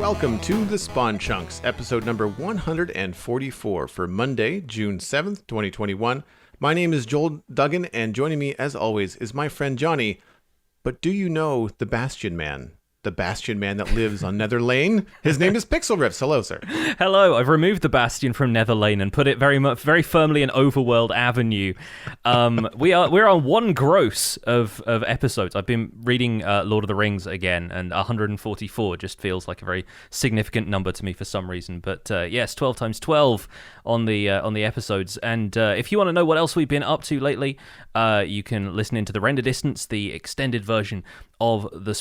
Welcome to the Spawn Chunks, episode number 144 for Monday, June 7th, 2021. My name is Joel Duggan, and joining me, as always, is my friend Johnny. But do you know the Bastion Man? The Bastion Man that lives on Nether Lane? His name is Pixel Riffs. Hello, sir. Hello, I've removed the Bastion from Nether Lane and put it very firmly in Overworld Avenue. We're on one gross of episodes. I've been reading Lord of the Rings again, and 144 just feels like a very significant number to me for some reason. But yes, 12 times 12 on the episodes. And if you want to know what else we've been up to lately, you can listen into the Render Distance, the extended version of the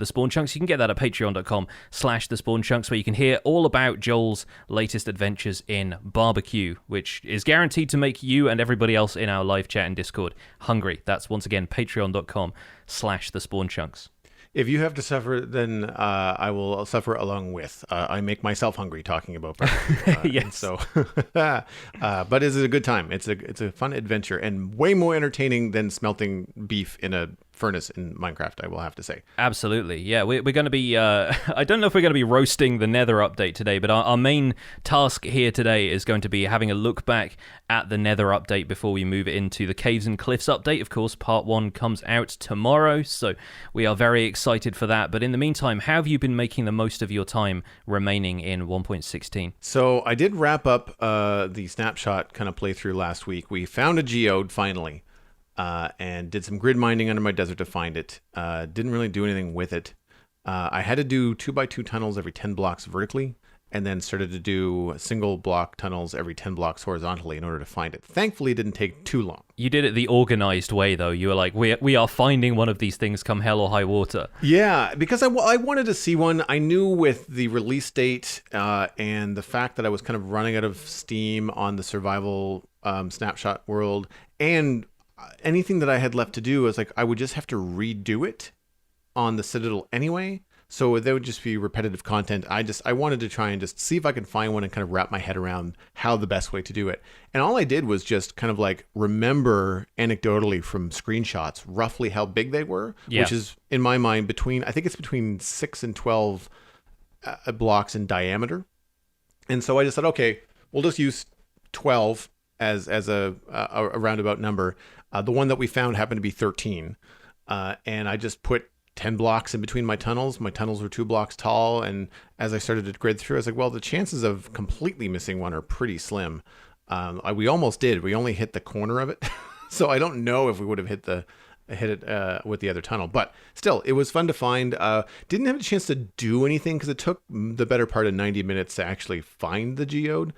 Spawn Chunks. You can get that at patreon.com/thespawnchunks, where you can hear all about Joel's latest adventures in barbecue, which is guaranteed to make you and everybody else in our live chat and Discord hungry. That's once again patreon.com/thespawnchunks. If you have to suffer, then I will suffer along with. I make myself hungry talking about barbecue. Yes. So, but it's a good time. It's a fun adventure and way more entertaining than smelting beef in a furnace in Minecraft, I will have to say. Absolutely. Yeah, we're going to be, I don't know if we're going to be roasting the Nether update today, but our main task here today is going to be having a look back at the Nether update before we move into the Caves and Cliffs update. Of course, part 1 comes out tomorrow, so we are very excited for that. But in the meantime, how have you been making the most of your time remaining in 1.16? So I did wrap up the Snapshot kind of playthrough last week. We found a geode finally. And did some grid mining under my desert to find it. Didn't really do anything with it. I had to do 2x2 tunnels every 10 blocks vertically, and then started to do single block tunnels every 10 blocks horizontally in order to find it. Thankfully, it didn't take too long. You did it the organized way, though. You were like, we are finding one of these things come hell or high water. Yeah, because I wanted to see one. I knew with the release date and the fact that I was kind of running out of steam on the survival Snapshot world, and anything that I had left to do was like I would just have to redo it on the Citadel anyway, so there would just be repetitive content. I wanted to try and just see if I could find one and kind of wrap my head around how the best way to do it. And all I did was just kind of like remember anecdotally from screenshots roughly how big they were, which is in my mind between 6 and 12 blocks in diameter. And so I just said, okay, we'll just use 12 as a roundabout number. The one that we found happened to be 13. And I just put 10 blocks in between my tunnels. My tunnels were 2 blocks tall. And as I started to grid through, I was like, well, the chances of completely missing one are pretty slim. We almost did. We only hit the corner of it. So I don't know if we would have hit it with the other tunnel. But still, it was fun to find. Didn't have a chance to do anything because it took the better part of 90 minutes to actually find the geode.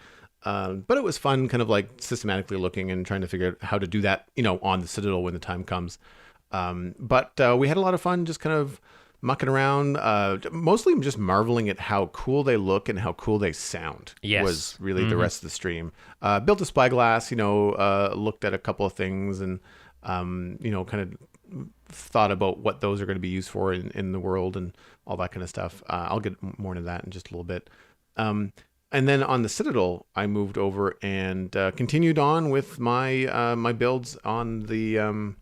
But it was fun kind of like systematically looking and trying to figure out how to do that, on the Citadel when the time comes. But we had a lot of fun just kind of mucking around, mostly just marveling at how cool they look and how cool they sound. Yes. Was really the rest of the stream. Built a spyglass, looked at a couple of things and, kind of thought about what those are going to be used for in the world and all that kind of stuff. I'll get more into that in just a little bit. And then on the Citadel, I moved over and continued on with my my builds on the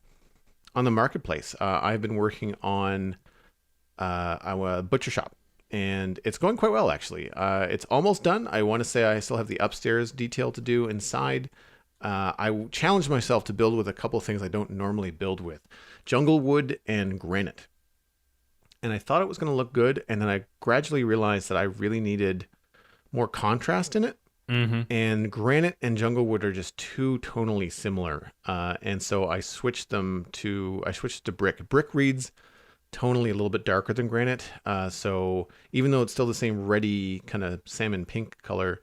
marketplace. I've been working on a butcher shop, and it's going quite well actually. It's almost done. I want to say I still have the upstairs detail to do inside. I challenged myself to build with a couple of things I don't normally build with: jungle wood and granite. And I thought it was going to look good, and then I gradually realized that I really needed more contrast in it. And granite and jungle wood are just too tonally similar, and so I switched to brick. Brick reads tonally a little bit darker than granite, so even though it's still the same reddy kind of salmon pink color,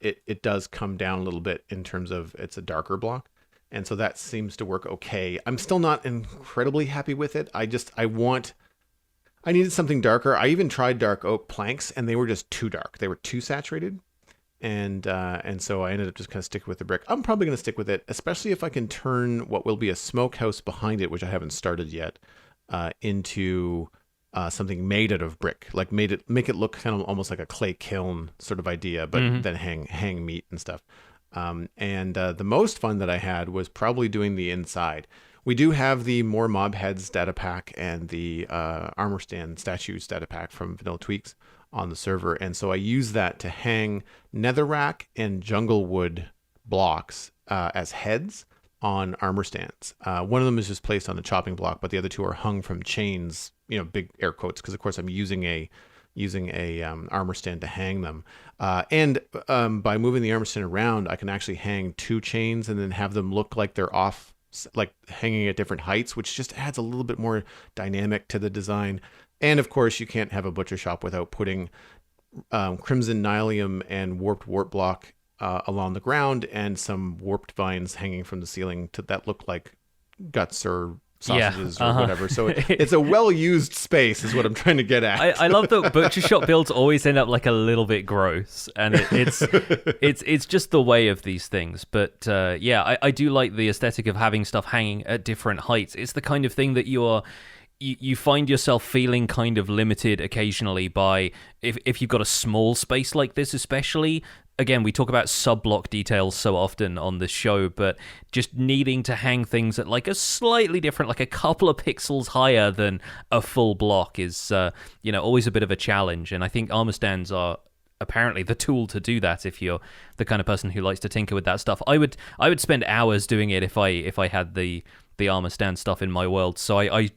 it does come down a little bit in terms of it's a darker block, and so that seems to work okay. I'm still not incredibly happy with it. I needed something darker. I even tried dark oak planks, and they were just too dark. They were too saturated, and so I ended up just kind of sticking with the brick. I'm probably going to stick with it, especially if I can turn what will be a smokehouse behind it, which I haven't started yet, into something made out of brick. Like make it look kind of almost like a clay kiln sort of idea, but then hang meat and stuff. And the most fun that I had was probably doing the inside. We do have the More Mob Heads data pack and the Armor Stand Statues data pack from Vanilla Tweaks on the server. And so I use that to hang netherrack and jungle wood blocks as heads on armor stands. One of them is just placed on the chopping block, but the other two are hung from chains, big air quotes, because of course I'm using a armor stand to hang them. And by moving the armor stand around, I can actually hang two chains and then have them look like they're off, like hanging at different heights, which just adds a little bit more dynamic to the design. And of course, you can't have a butcher shop without putting crimson nylium and warped wart block along the ground and some warped vines hanging from the ceiling that look like guts or sausages or whatever. So it's a well-used space is what I'm trying to get at. I love that butcher shop builds always end up like a little bit gross, and it's just the way of these things. But I do like the aesthetic of having stuff hanging at different heights. It's the kind of thing that you find yourself feeling kind of limited occasionally by if you've got a small space like this, especially. Again, we talk about sub-block details so often on this show, but just needing to hang things at like a slightly different, like a couple of pixels higher than a full block is, always a bit of a challenge. And I think armor stands are apparently the tool to do that if you're the kind of person who likes to tinker with that stuff. I would spend hours doing it if I had the armor stand stuff in my world. So I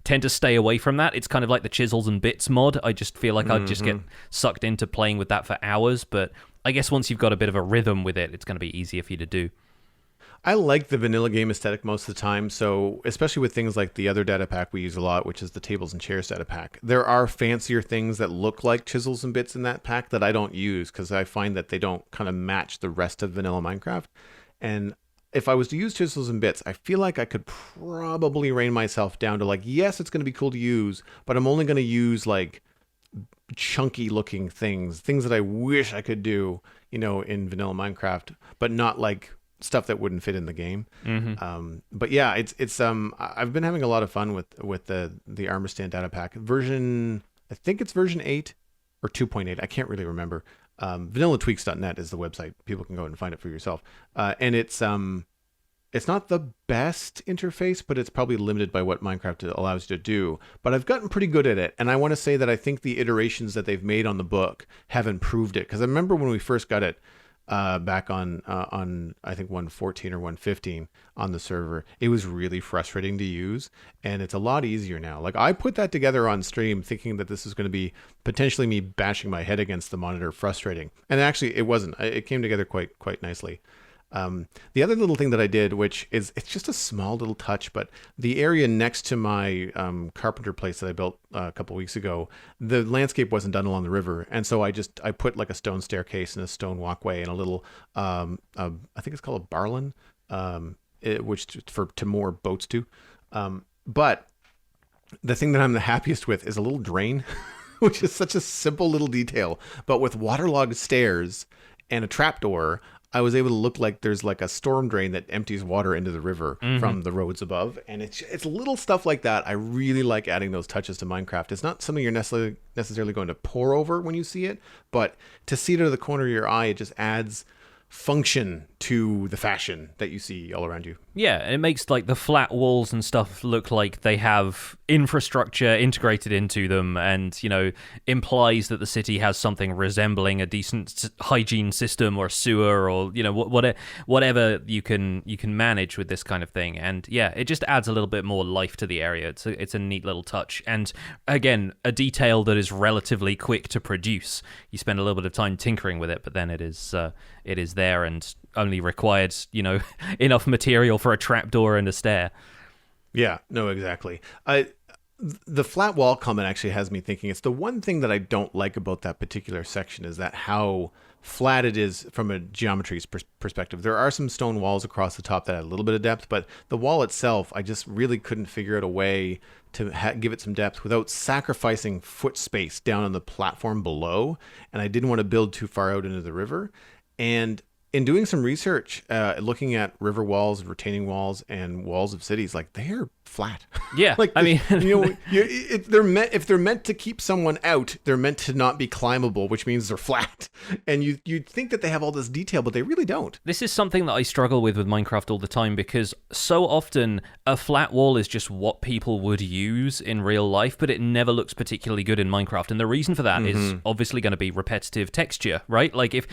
tend to stay away from that. It's kind of like the chisels and bits mod. I just feel like I'd just get sucked into playing with that for hours, but I guess once you've got a bit of a rhythm with it, it's going to be easier for you to do. I like the vanilla game aesthetic most of the time, so especially with things like the other data pack we use a lot, which is the tables and chairs data pack. There are fancier things that look like chisels and bits in that pack that I don't use because I find that they don't kind of match the rest of vanilla Minecraft. And if I was to use chisels and bits, I feel like I could probably rein myself down to like, yes, it's going to be cool to use, but I'm only going to use like chunky looking things that I wish I could do, in vanilla Minecraft, but not like stuff that wouldn't fit in the game. But yeah, it's I've been having a lot of fun with the armor stand data pack version. I think it's version 8 or 2.8. I can't really remember. Vanillatweaks.net is the website. People can go and find it for yourself. And it's not the best interface, but it's probably limited by what Minecraft allows you to do. But I've gotten pretty good at it. And I want to say that I think the iterations that they've made on the book have improved it. Because I remember when we first got it back on I think 1.14 or 1.15 on the server, it was really frustrating to use. And it's a lot easier now. Like I put that together on stream thinking that this is going to be potentially me bashing my head against the monitor, frustrating. And actually it wasn't. It came together quite nicely. The other little thing that I did, it's just a small little touch, but the area next to my carpenter place that I built a couple weeks ago, the landscape wasn't done along the river, and so I put like a stone staircase and a stone walkway and a little I think it's called a barlin, which to moor boats to. But the thing that I'm the happiest with is a little drain, which is such a simple little detail, but with waterlogged stairs and a trapdoor, I was able to look like there's like a storm drain that empties water into the river from the roads above. And it's little stuff like that. I really like adding those touches to Minecraft. It's not something you're necessarily going to pore over when you see it, but to see it out of the corner of your eye, it just adds function to the fashion that you see all around you. Yeah, and it makes like the flat walls and stuff look like they have infrastructure integrated into them, and implies that the city has something resembling a decent hygiene system or sewer or whatever you can manage with this kind of thing. And yeah, it just adds a little bit more life to the area. It's a neat little touch, and again, a detail that is relatively quick to produce. You spend a little bit of time tinkering with it, but then it is there and only required, enough material for a trapdoor and a stair. Yeah, no, exactly. The flat wall comment actually has me thinking it's the one thing that I don't like about that particular section is that how flat it is from a geometry perspective. There are some stone walls across the top that add a little bit of depth, but the wall itself, I just really couldn't figure out a way to give it some depth without sacrificing foot space down on the platform below. And I didn't want to build too far out into the river. And in doing some research, looking at river walls and retaining walls and walls of cities, like they are flat. Yeah, Like I mean, they're meant, if they're meant to keep someone out, they're meant to not be climbable, which means they're flat. And you'd think that they have all this detail, but they really don't. this is something that I struggle with Minecraft all the time, because so often a flat wall is just what people would use in real life, but it never looks particularly good in Minecraft. And the reason for that is obviously going to be repetitive texture, right? Like if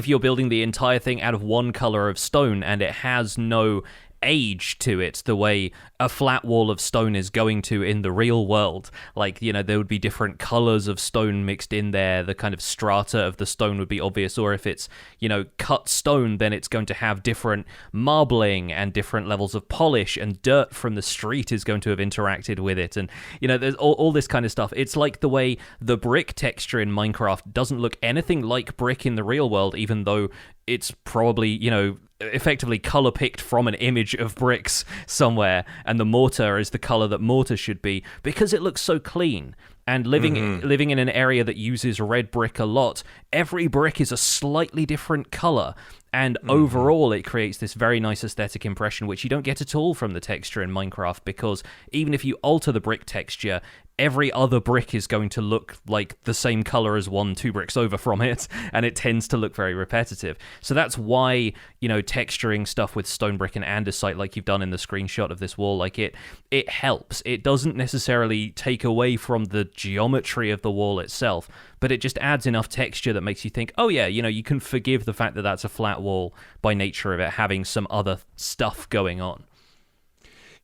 you're building the entire thing out of one color of stone and it has no age to it the way a flat wall of stone is going to in the real world. Like, you know, there would be different colors of stone mixed in there. The kind of strata of the stone would be obvious. Or if it's, you know, cut stone, then it's going to have different marbling and different levels of polish, and dirt from the street is going to have interacted with it. And, you know, there's all this kind of stuff. It's like the way the brick texture in Minecraft doesn't look anything like brick in the real world, even though it's probably, you know, effectively color picked from an image of bricks somewhere, and the mortar is the color that mortar should be, because it looks so clean. And living in an area that uses red brick a lot, every brick is a slightly different color, and overall it creates this very nice aesthetic impression, which you don't get at all from the texture in Minecraft, because even if you alter the brick texture, every other brick is going to look like the same color as two bricks over from it, and it tends to look very repetitive. So that's why, you know, texturing stuff with stone brick and andesite, like you've done in the screenshot of this wall, like it helps. It doesn't necessarily take away from the geometry of the wall itself, but it just adds enough texture that makes you think, oh yeah, you know, you can forgive the fact that that's a flat wall by nature of it having some other stuff going on.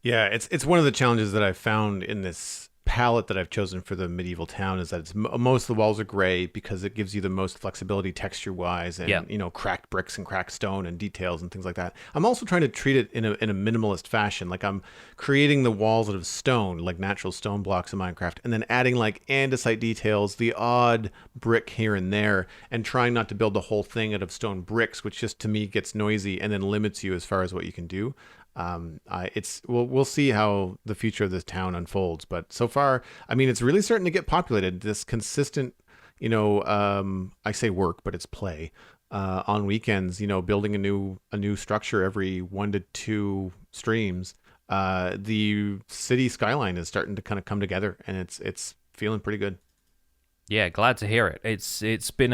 Yeah, it's one of the challenges that I've found in this palette that I've chosen for the medieval town, is that it's most of the walls are gray, because it gives you the most flexibility texture wise, and you know, cracked bricks and cracked stone and details and things like that. I'm also trying to treat it in a minimalist fashion. Like I'm creating the walls out of stone, like natural stone blocks in Minecraft, and then adding like andesite details, the odd brick here and there, and trying not to build the whole thing out of stone bricks, which just to me gets noisy and then limits you as far as what you can do. We'll see how the future of this town unfolds, but so far, I mean, it's really starting to get populated. This consistent, you know, I say work, but it's play, on weekends, you know, building a new structure every 1 to 2 streams. The city skyline is starting to kind of come together, and it's feeling pretty good. Yeah, glad to hear it. It's been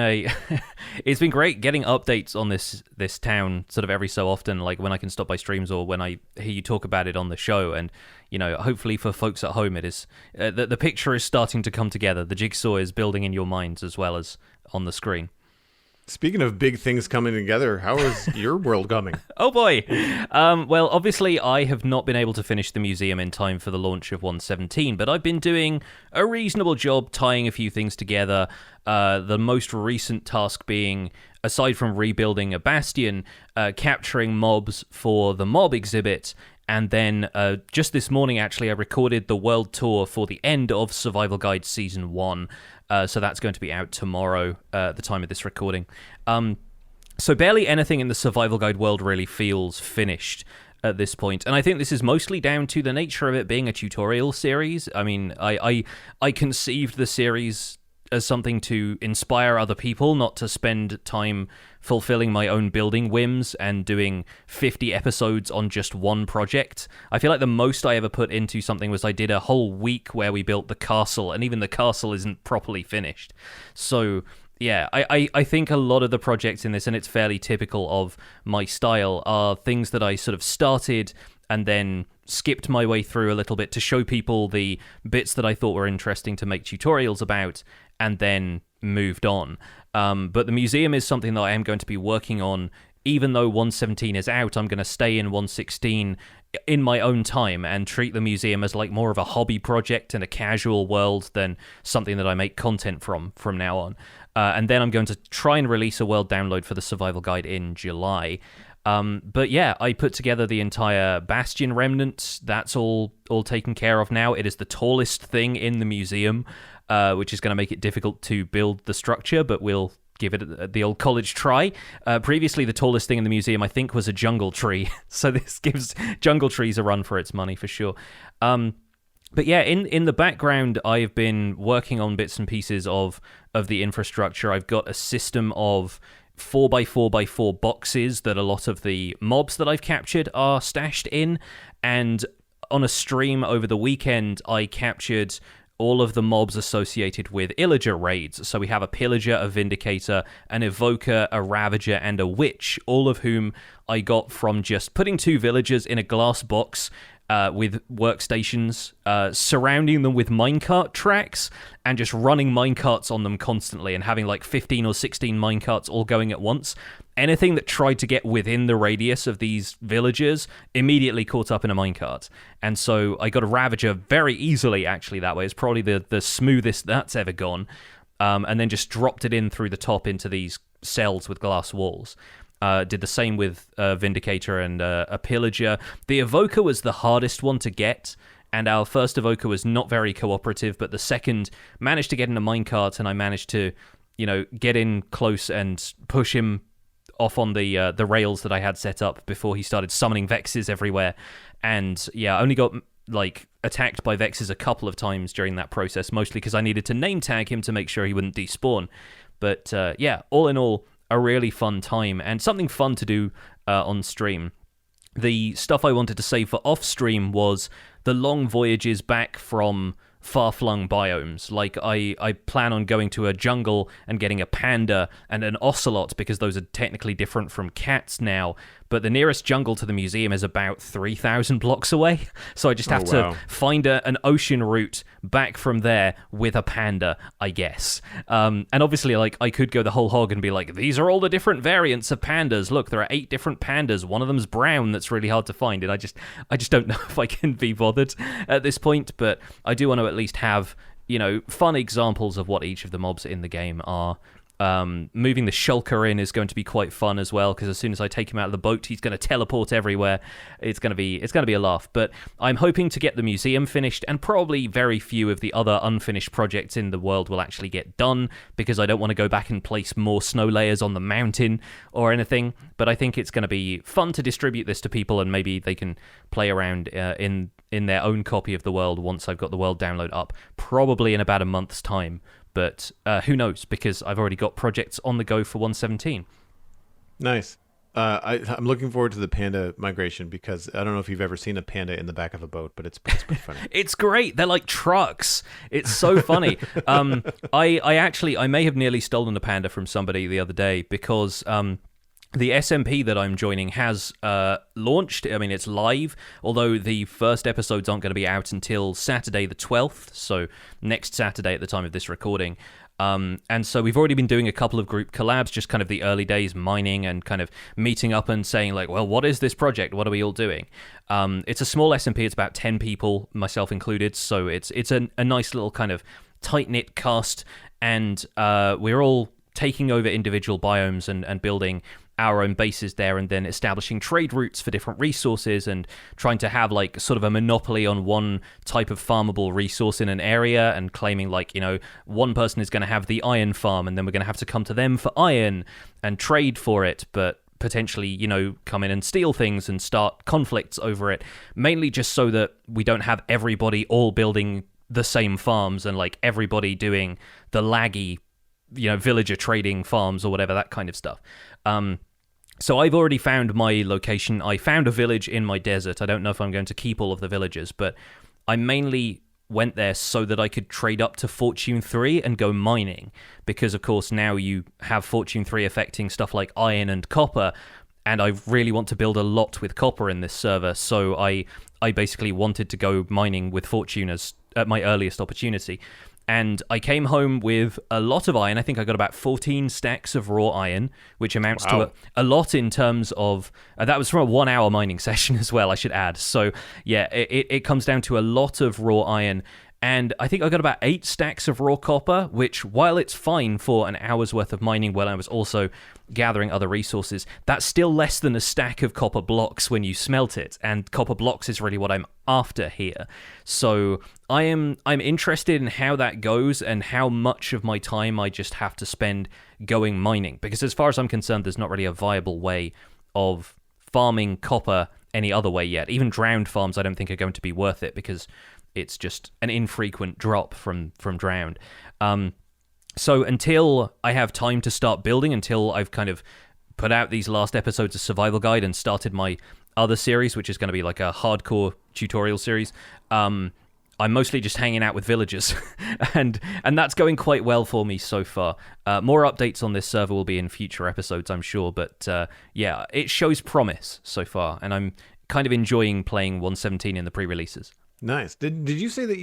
it's been great getting updates on this town sort of every so often, like when I can stop by streams or when I hear you talk about it on the show. And, you know, hopefully for folks at home, it is the picture is starting to come together. The jigsaw is building in your minds as well as on the screen. Speaking of big things coming together, how is your world coming? Oh boy. Well, obviously I have not been able to finish the museum in time for the launch of 1.17, but I've been doing a reasonable job tying a few things together. The most recent task being, aside from rebuilding a bastion, capturing mobs for the mob exhibit. And then just this morning, actually, I recorded the world tour for the end of Survival Guide Season 1. So that's going to be out tomorrow at the time of this recording. So barely anything in the Survival Guide world really feels finished at this point. And I think this is mostly down to the nature of it being a tutorial series. I mean, I conceived the series as something to inspire other people, not to spend time fulfilling my own building whims and doing 50 episodes on just one project. I feel like the most I ever put into something was I did a whole week where we built the castle, and even the castle isn't properly finished. So yeah, I think a lot of the projects in this, and it's fairly typical of my style, are things that I sort of started and then skipped my way through a little bit to show people the bits that I thought were interesting to make tutorials about, and then moved on. But the museum is something that I am going to be working on. Even though 1.17 is out, I'm going to stay in 1.16 in my own time and treat the museum as like more of a hobby project in a casual world than something that I make content from now on. And then I'm going to try and release a world download for the Survival Guide in July. But yeah, I put together the entire Bastion remnant. That's all taken care of now. It is the tallest thing in the museum, which is going to make it difficult to build the structure, but we'll give it the old college try. Previously, the tallest thing in the museum, I think, was a jungle tree. So this gives jungle trees a run for its money, for sure. But yeah, in the background, I've been working on bits and pieces of the infrastructure. I've got a system of 4x4x4 boxes that a lot of the mobs that I've captured are stashed in. And on a stream over the weekend, I captured all of the mobs associated with Illager raids. So we have a Pillager, a Vindicator, an Evoker, a Ravager, and a Witch, all of whom I got from just putting 2 villagers in a glass box with workstations, surrounding them with minecart tracks, and just running minecarts on them constantly, and having like 15 or 16 minecarts all going at once. Anything that tried to get within the radius of these villagers immediately caught up in a minecart. And so I got a Ravager very easily, actually, that way. It's probably the smoothest that's ever gone. And then just dropped it in through the top into these cells with glass walls. Did the same with Vindicator and a Pillager. The Evoker was the hardest one to get, and our first Evoker was not very cooperative, but the second managed to get in a minecart, and I managed to, get in close and push him off on the rails that I had set up before he started summoning Vexes everywhere. And yeah, I only got attacked by Vexes a couple of times during that process, mostly because I needed to name tag him to make sure he wouldn't despawn. But yeah, all in all, a really fun time, and something fun to do on stream. The stuff I wanted to save for off stream was the long voyages back from far-flung biomes. Like, I plan on going to a jungle and getting a panda and an ocelot, because those are technically different from cats now, but the nearest jungle to the museum is about 3,000 blocks away, so I just have to find an ocean route back from there with a panda, I guess. And obviously, like, I could go the whole hog and be like, these are all the different variants of pandas. Look, there are 8 different pandas. One of them's brown that's really hard to find, and I just don't know if I can be bothered at this point, but I do want to at least have, fun examples of what each of the mobs in the game are. Moving the shulker in is going to be quite fun as well, because as soon as I take him out of the boat, he's going to teleport everywhere. It's going to be a laugh. But I'm hoping to get the museum finished, and probably very few of the other unfinished projects in the world will actually get done, because I don't want to go back and place more snow layers on the mountain or anything. But I think it's going to be fun to distribute this to people, and maybe they can play around in their own copy of the world once I've got the world download up, probably in about a month's time. But who knows, because I've already got projects on the go for 1.17. Nice. I'm looking forward to the panda migration, because I don't know if you've ever seen a panda in the back of a boat, but it's pretty funny. It's great. They're like trucks. It's so funny. I may have nearly stolen a panda from somebody the other day, because the SMP that I'm joining has launched. I mean, it's live, although the first episodes aren't going to be out until Saturday the 12th, so next Saturday at the time of this recording. And so we've already been doing a couple of group collabs, just kind of the early days, mining and kind of meeting up and saying, like, well, what is this project? What are we all doing? It's a small SMP. It's about 10 people, myself included, so it's a nice little kind of tight-knit cast, and we're all taking over individual biomes and building our own bases there, and then establishing trade routes for different resources, and trying to have like sort of a monopoly on one type of farmable resource in an area, and claiming like, one person is going to have the iron farm, and then we're going to have to come to them for iron and trade for it, but potentially, come in and steal things and start conflicts over it, mainly just so that we don't have everybody all building the same farms, and like everybody doing the laggy villager trading farms or whatever, that kind of stuff. So I've already found my location. I found a village in my desert. I don't know if I'm going to keep all of the villagers, but I mainly went there so that I could trade up to Fortune 3 and go mining, because of course now you have Fortune 3 affecting stuff like iron and copper, and I really want to build a lot with copper in this server, so I basically wanted to go mining with Fortune at my earliest opportunity. And I came home with a lot of iron. I think I got about 14 stacks of raw iron, which amounts to a lot in terms of... that was from a 1-hour mining session as well, I should add. So, yeah, it comes down to a lot of raw iron. And I think I got about 8 stacks of raw copper, which, while it's fine for an hour's worth of mining when I was also gathering other resources, that's still less than a stack of copper blocks when you smelt it, and copper blocks is really what I'm after here. So I'm interested in how that goes, and how much of my time I just have to spend going mining, because as far as I'm concerned, there's not really a viable way of farming copper any other way yet. Even drowned farms I don't think are going to be worth it, because it's just an infrequent drop from drowned. So until I have time to start building, until I've kind of put out these last episodes of Survival Guide and started my other series, which is going to be like a hardcore tutorial series, I'm mostly just hanging out with villagers, and that's going quite well for me so far. More updates on this server will be in future episodes, I'm sure, but yeah, it shows promise so far, and I'm kind of enjoying playing 117 in the pre-releases. Nice. Did you say that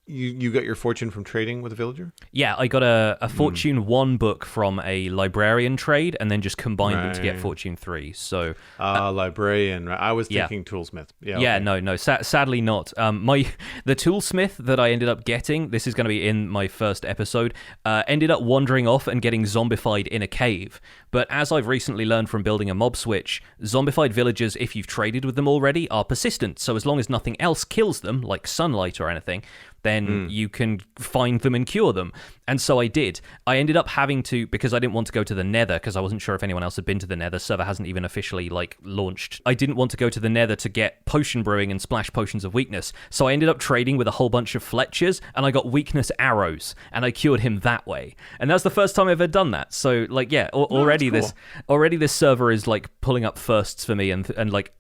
you got your fortune from trading with a villager? Yeah, I got a Fortune 1 book from a librarian trade, and then just combined them to get Right. Fortune 3. So Librarian. Right. I was yeah. thinking toolsmith. Yeah. Yeah, Okay. no. Sadly not. The toolsmith that I ended up getting, this is going to be in my first episode, ended up wandering off and getting zombified in a cave. But as I've recently learned from building a mob switch, zombified villagers, if you've traded with them already, are persistent. So as long as nothing else kills them, like sunlight or anything, then you can find them and cure them. And so I did. I ended up having to, because I didn't want to go to the Nether, because I wasn't sure if anyone else had been to the Nether. Server hasn't even officially launched. I didn't want to go to the Nether to get potion brewing and splash potions of weakness. So I ended up trading with a whole bunch of Fletchers, and I got weakness arrows, and I cured him that way. And that's the first time I've ever done that. So already cool. this server is pulling up firsts for me and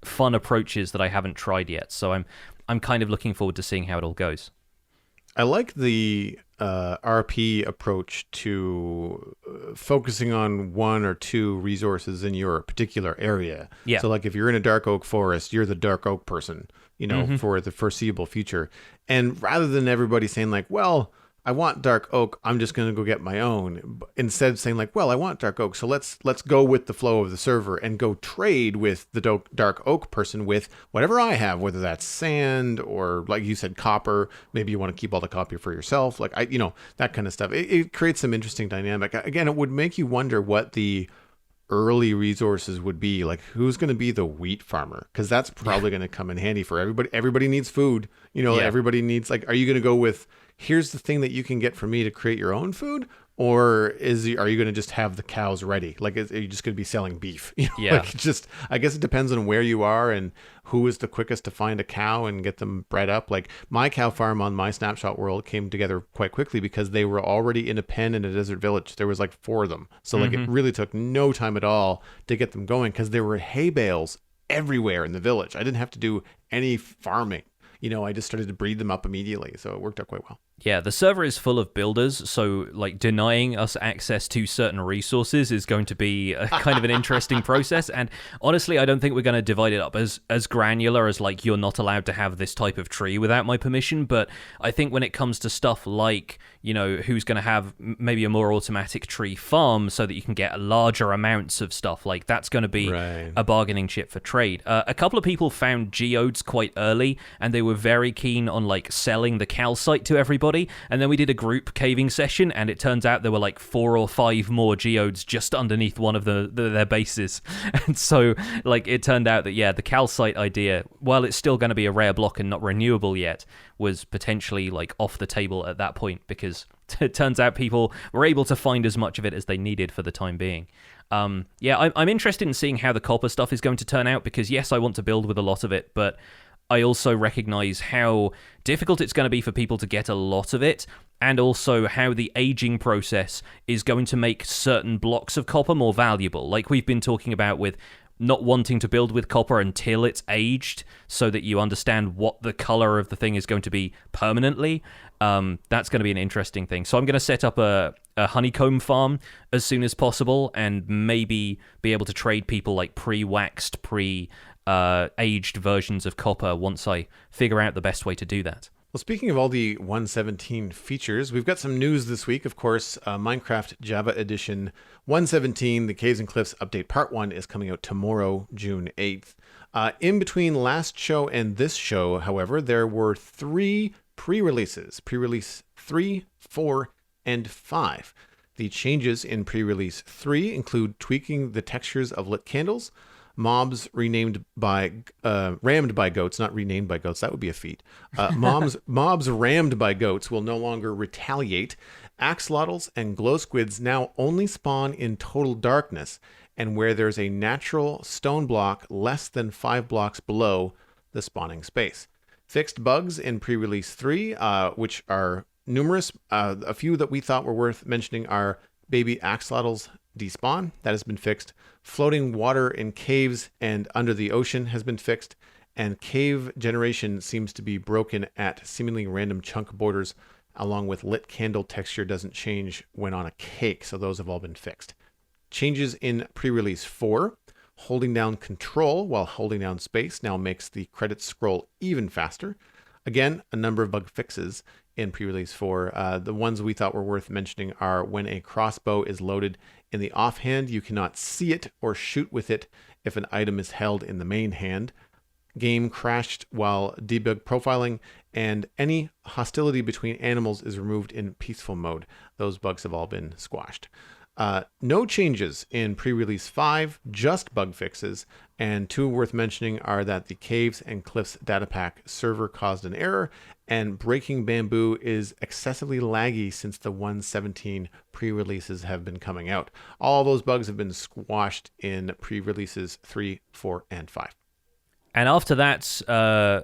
fun approaches that I haven't tried yet. So I'm kind of looking forward to seeing how it all goes. I like the RP approach to focusing on one or two resources in your particular area. Yeah. So, like, if you're in a dark oak forest, you're the dark oak person, for the foreseeable future. And rather than everybody saying, like, well, I want dark oak, I'm just going to go get my own. Instead of saying, like, well, I want dark oak, so let's go with the flow of the server and go trade with the dark oak person with whatever I have, whether that's sand or, like you said, copper. Maybe you want to keep all the copper for yourself, that kind of stuff. It creates some interesting dynamic. Again, it would make you wonder what the early resources would be. Like, who's going to be the wheat farmer, because that's probably going to come in handy for everybody needs food. Everybody needs, like, are you going to go with, here's the thing that you can get from me to create your own food, or are you going to just have the cows ready? Like, are you just going to be selling beef? Yeah. I guess it depends on where you are and who is the quickest to find a cow and get them bred up. Like, my cow farm on my Snapshot world came together quite quickly because they were already in a pen in a desert village. There was like 4 of them. So it really took no time at all to get them going because there were hay bales everywhere in the village. I didn't have to do any farming. I just started to breed them up immediately. So it worked out quite well. Yeah, the server is full of builders, so denying us access to certain resources is going to be a kind of an interesting process. And honestly, I don't think we're going to divide it up as granular as you're not allowed to have this type of tree without my permission. But I think when it comes to stuff like who's going to have maybe a more automatic tree farm so that you can get larger amounts of stuff, that's going to be Right. a bargaining chip for trade. A couple of people found geodes quite early, and they were very keen on selling the calcite to everybody. And then we did a group caving session, and it turns out there were 4 or 5 more geodes just underneath one of their bases. And so it turned out that the calcite idea, while it's still going to be a rare block and not renewable yet, was potentially off the table at that point, because it turns out people were able to find as much of it as they needed for the time being. I'm interested in seeing how the copper stuff is going to turn out, because yes, I want to build with a lot of it, but I also recognize how difficult it's going to be for people to get a lot of it, and also how the aging process is going to make certain blocks of copper more valuable. Like we've been talking about with not wanting to build with copper until it's aged, so that you understand what the color of the thing is going to be permanently. That's going to be an interesting thing. So I'm going to set up a honeycomb farm as soon as possible, and maybe be able to trade people pre-waxed, aged versions of copper once I figure out the best way to do that. Well, speaking of all the 117 features, we've got some news this week. Of course, Minecraft Java Edition 117, the Caves and Cliffs Update Part 1 is coming out tomorrow, June 8th. In between last show and this show, however, there were 3 pre-releases. Pre-release 3, 4, and 5. The changes in pre-release 3 include tweaking the textures of lit candles, mobs rammed by goats, not renamed by goats. That would be a feat. Mobs rammed by goats will no longer retaliate. Axolotls and glow squids now only spawn in total darkness, and where there's a natural stone block less than 5 blocks below the spawning space. Fixed bugs in pre-release 3, which are numerous. A few that we thought were worth mentioning are baby axolotls despawn. That has been fixed. Floating water in caves and under the ocean has been fixed. And cave generation seems to be broken at seemingly random chunk borders, along with lit candle texture doesn't change when on a cake. So those have all been fixed. Changes in pre-release 4. Holding down control while holding down space now makes the credits scroll even faster. Again, a number of bug fixes in pre-release 4. The ones we thought were worth mentioning are when a crossbow is loaded in the offhand, you cannot see it or shoot with it if an item is held in the main hand. Game crashed while debug profiling, and any hostility between animals is removed in peaceful mode. Those bugs have all been squashed. No changes in pre-release 5, just bug fixes, and 2 worth mentioning are that the Caves and Cliffs data pack server caused an error, and Breaking Bamboo is excessively laggy since the 1.17 pre-releases have been coming out. All those bugs have been squashed in pre-releases 3, 4, and 5. And after that,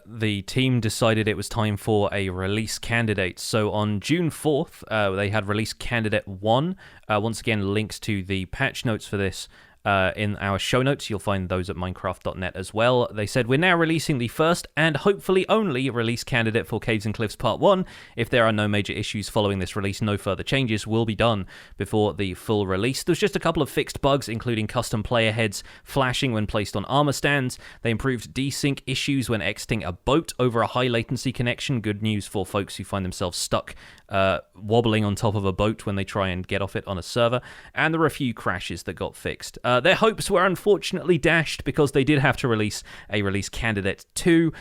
the team decided it was time for a release candidate. So on June 4th, they had release candidate 1. Once again, links to the patch notes for this in our show notes. You'll find those at minecraft.net as well. They said, we're now releasing the first and hopefully only release candidate for Caves and Cliffs Part 1. If there are no major issues following this release, no further changes will be done before the full release. There's just a couple of fixed bugs, including custom player heads flashing when placed on armor stands. They improved desync issues when exiting a boat over a high latency connection. Good news for folks who find themselves stuck wobbling on top of a boat when they try and get off it on a server. And there were a few crashes that got fixed. Their hopes were unfortunately dashed because they did have to release a release candidate 2,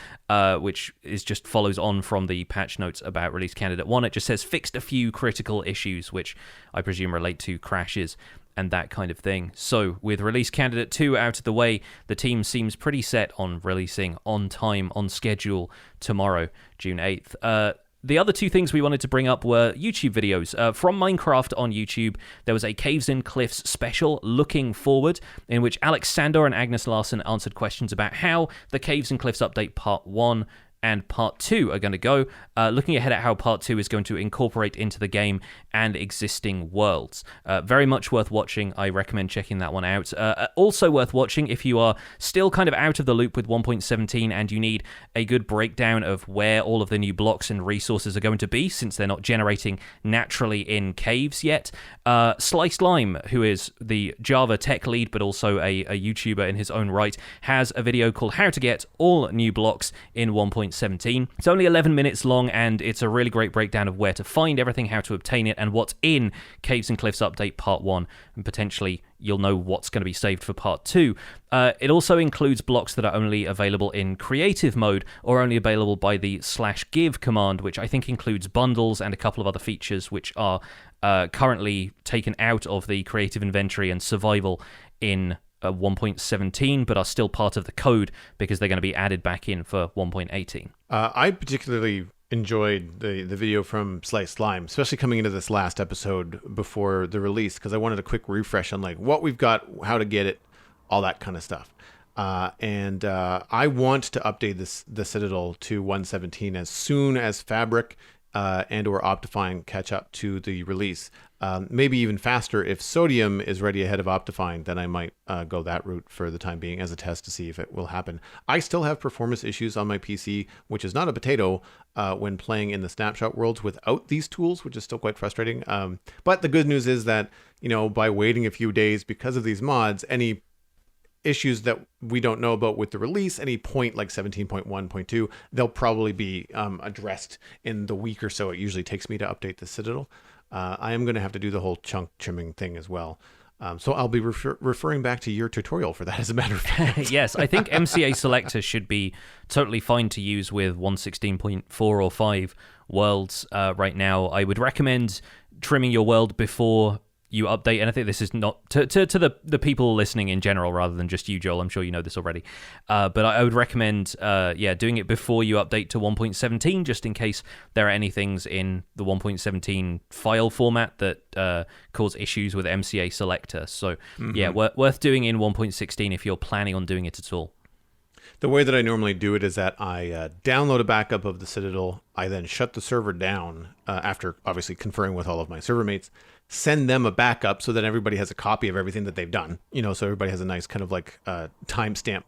which is just follows on from the patch notes about release candidate 1. It just says fixed a few critical issues, which I presume relate to crashes and that kind of thing. So with release candidate 2 out of the way, the team seems pretty set on releasing on time, on schedule tomorrow, June 8th. The other 2 things we wanted to bring up were YouTube videos. From Minecraft on YouTube, there was a Caves and Cliffs special, Looking Forward, in which Alex Sandor and Agnes Larson answered questions about how the Caves and Cliffs update Part 1 and Part 2 are going to go, looking ahead at how Part 2 is going to incorporate into the game and existing worlds. Very much worth watching. I recommend checking that one out. Also worth watching if you are still kind of out of the loop with 1.17 and you need a good breakdown of where all of the new blocks and resources are going to be, since they're not generating naturally in caves yet. Sliced Lime, who is the Java tech lead but also a YouTuber in his own right, has a video called How to Get All New Blocks in 1.17. It's only 11 minutes long, and it's a really great breakdown of where to find everything, how to obtain it, and what's in Caves and Cliffs Update Part 1, and potentially you'll know what's going to be saved for Part 2. It also includes blocks that are only available in creative mode or only available by the /give command, which I think includes bundles and a couple of other features which are currently taken out of the creative inventory and survival in 1.17, but are still part of the code because they're going to be added back in for 1.18. I particularly enjoyed the video from Sliced Lime, especially coming into this last episode before the release, because I wanted a quick refresh on like what we've got, how to get it, all that kind of stuff. And I want to update the Citadel to 1.17 as soon as Fabric and or Optifine catch up to the release. Maybe even faster if Sodium is ready ahead of Optifine, then I might go that route for the time being as a test to see if it will happen. I still have performance issues on my PC, which is not a potato, when playing in the Snapshot worlds without these tools, which is still quite frustrating. But the good news is that, by waiting a few days because of these mods, any issues that we don't know about with the release, any point like 17.1.2, they'll probably be addressed in the week or so it usually takes me to update the Citadel. I am going to have to do the whole chunk trimming thing as well. So I'll be referring back to your tutorial for that, as a matter of fact. Yes, I think MCA Selector should be totally fine to use with 1.16.4 or 5 worlds right now. I would recommend trimming your world before you update, and I think this is not to the people listening in general rather than just you, Joel. I'm sure you know this already, but I would recommend doing it before you update to 1.17, just in case there are any things in the 1.17 file format that cause issues with MCA Selector. So worth doing in 1.16 if you're planning on doing it at all. The way that I normally do it is that I download a backup of the Citadel. I then shut the server down after obviously conferring with all of my server mates, send them a backup so that everybody has a copy of everything that they've done. So everybody has a nice kind of like timestamp,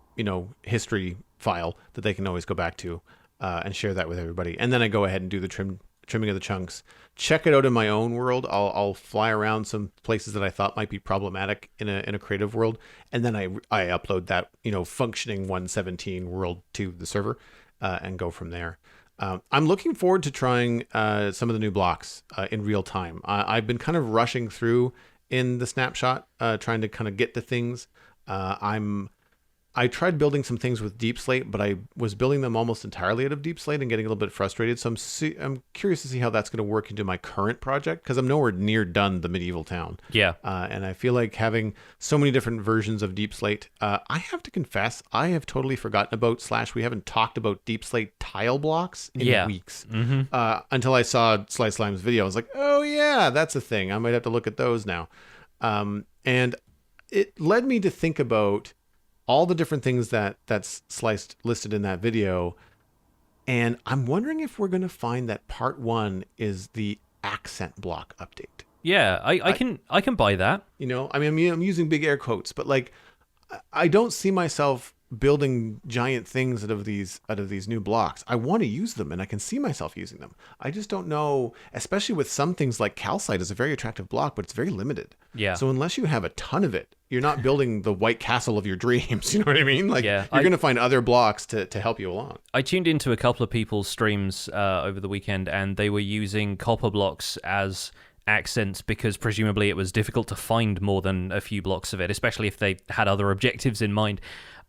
history file that they can always go back to and share that with everybody. And then I go ahead and do the trimming of the chunks, check it out in my own world. I'll fly around some places that I thought might be problematic in a creative world, and then I upload that functioning 117 world to the server and go from there. I'm looking forward to trying some of the new blocks in real time. I've been kind of rushing through in the snapshot, trying to kind of get to things. I tried building some things with deep slate, but I was building them almost entirely out of deep slate and getting a little bit frustrated. So I'm curious to see how that's going to work into my current project, because I'm nowhere near done the medieval town. Yeah. And I feel like having so many different versions of deep slate, I have to confess, I have totally forgotten about / we haven't talked about deep slate tile blocks in weeks. Until I saw Slice Slime's video. I was like, oh yeah, that's a thing. I might have to look at those now. And it led me to think about all the different things that's listed in that video. And I'm wondering if we're going to find that part 1 is the accent block update. Yeah, I can buy that. I'm using big air quotes, but like, I don't see myself building giant things out of these new blocks. I want to use them, and I can see myself using them. I just don't know, especially with some things like calcite is a very attractive block, but it's very limited. Yeah. So unless you have a ton of it, you're not building the White Castle of your dreams. You know what I mean? Like, yeah, you're going to find other blocks to help you along. I tuned into a couple of people's streams over the weekend, and they were using copper blocks as accents because presumably it was difficult to find more than a few blocks of it, especially if they had other objectives in mind.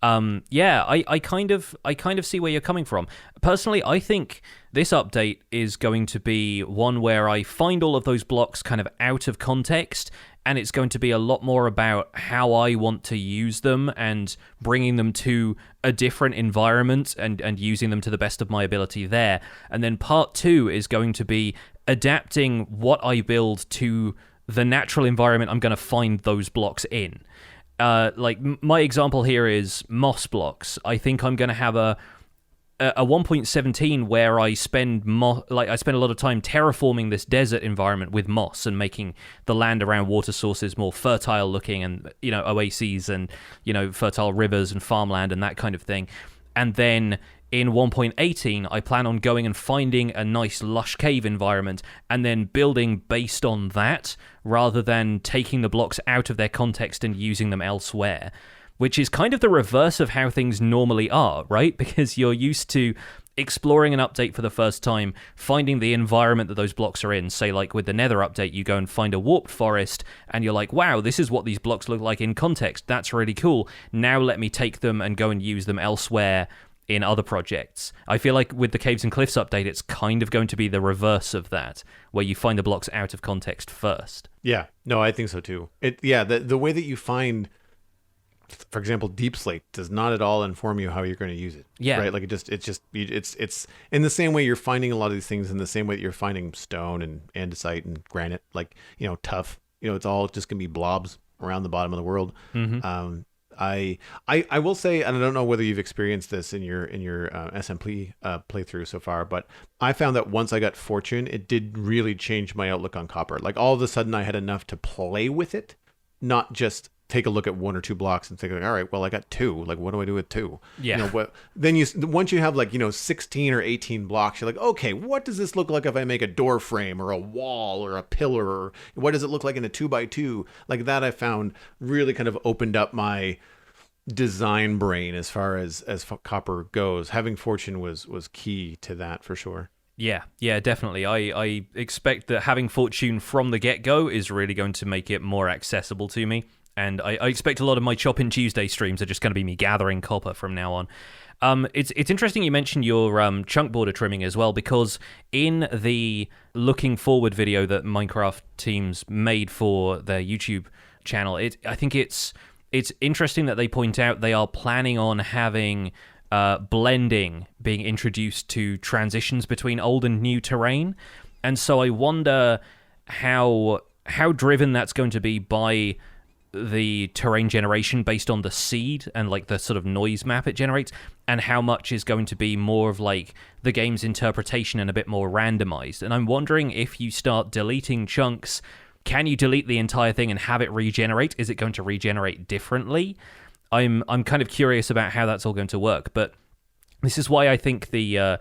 I kind of see where you're coming from. Personally, I think this update is going to be one where I find all of those blocks kind of out of context, and it's going to be a lot more about how I want to use them and bringing them to a different environment and using them to the best of my ability there. And then part 2 is going to be adapting what I build to the natural environment I'm going to find those blocks in. Like my example here is moss blocks. I think I'm going to have a 1.17 where I spend a lot of time terraforming this desert environment with moss and making the land around water sources more fertile looking, and oases and fertile rivers and farmland and that kind of thing. And then in 1.18, I plan on going and finding a nice lush cave environment and then building based on that, rather than taking the blocks out of their context and using them elsewhere, which is kind of the reverse of how things normally are, right? Because you're used to exploring an update for the first time, finding the environment that those blocks are in. Say, like with the Nether update, you go and find a warped forest, and you're like, wow, this is what these blocks look like in context. That's really cool. Now let me take them and go and use them elsewhere in other projects. I feel like with the Caves and Cliffs update, it's kind of going to be the reverse of that, where you find the blocks out of context first. Yeah, no, I think so too. The way that you find, for example, deep slate does not at all inform you how you're going to use it. Yeah. Right? Like it's in the same way you're finding a lot of these things, in the same way that you're finding stone and andesite and granite, like, tough. It's all just going to be blobs around the bottom of the world. Mm-hmm. I will say, and I don't know whether you've experienced this in your SMP playthrough so far, but I found that once I got fortune, it did really change my outlook on copper. Like, all of a sudden I had enough to play with it, not just take a look at 1 or 2 blocks and think, like, all right, well, I got 2. Like, what do I do with 2? Yeah. Then once you have 16 or 18 blocks, you're like, okay, what does this look like if I make a door frame or a wall or a pillar, or what does it look like in a 2x2? Like, that I found really kind of opened up my design brain as far as copper goes. Having fortune was key to that for sure. Yeah, definitely. I expect that having fortune from the get-go is really going to make it more accessible to me. And I expect a lot of my Chop-In Tuesday streams are just going to be me gathering copper from now on. It's interesting you mentioned your chunk border trimming as well, because in the looking forward video that Minecraft teams made for their YouTube channel, I think it's interesting that they point out they are planning on having blending being introduced to transitions between old and new terrain. And so I wonder how driven that's going to be by the terrain generation based on the seed and like the sort of noise map it generates, and how much is going to be more of like the game's interpretation and a bit more randomized. And I'm wondering, if you start deleting chunks, can you delete the entire thing and have it regenerate? Is it going to regenerate differently? I'm kind of curious about how that's all going to work, but this is why I think the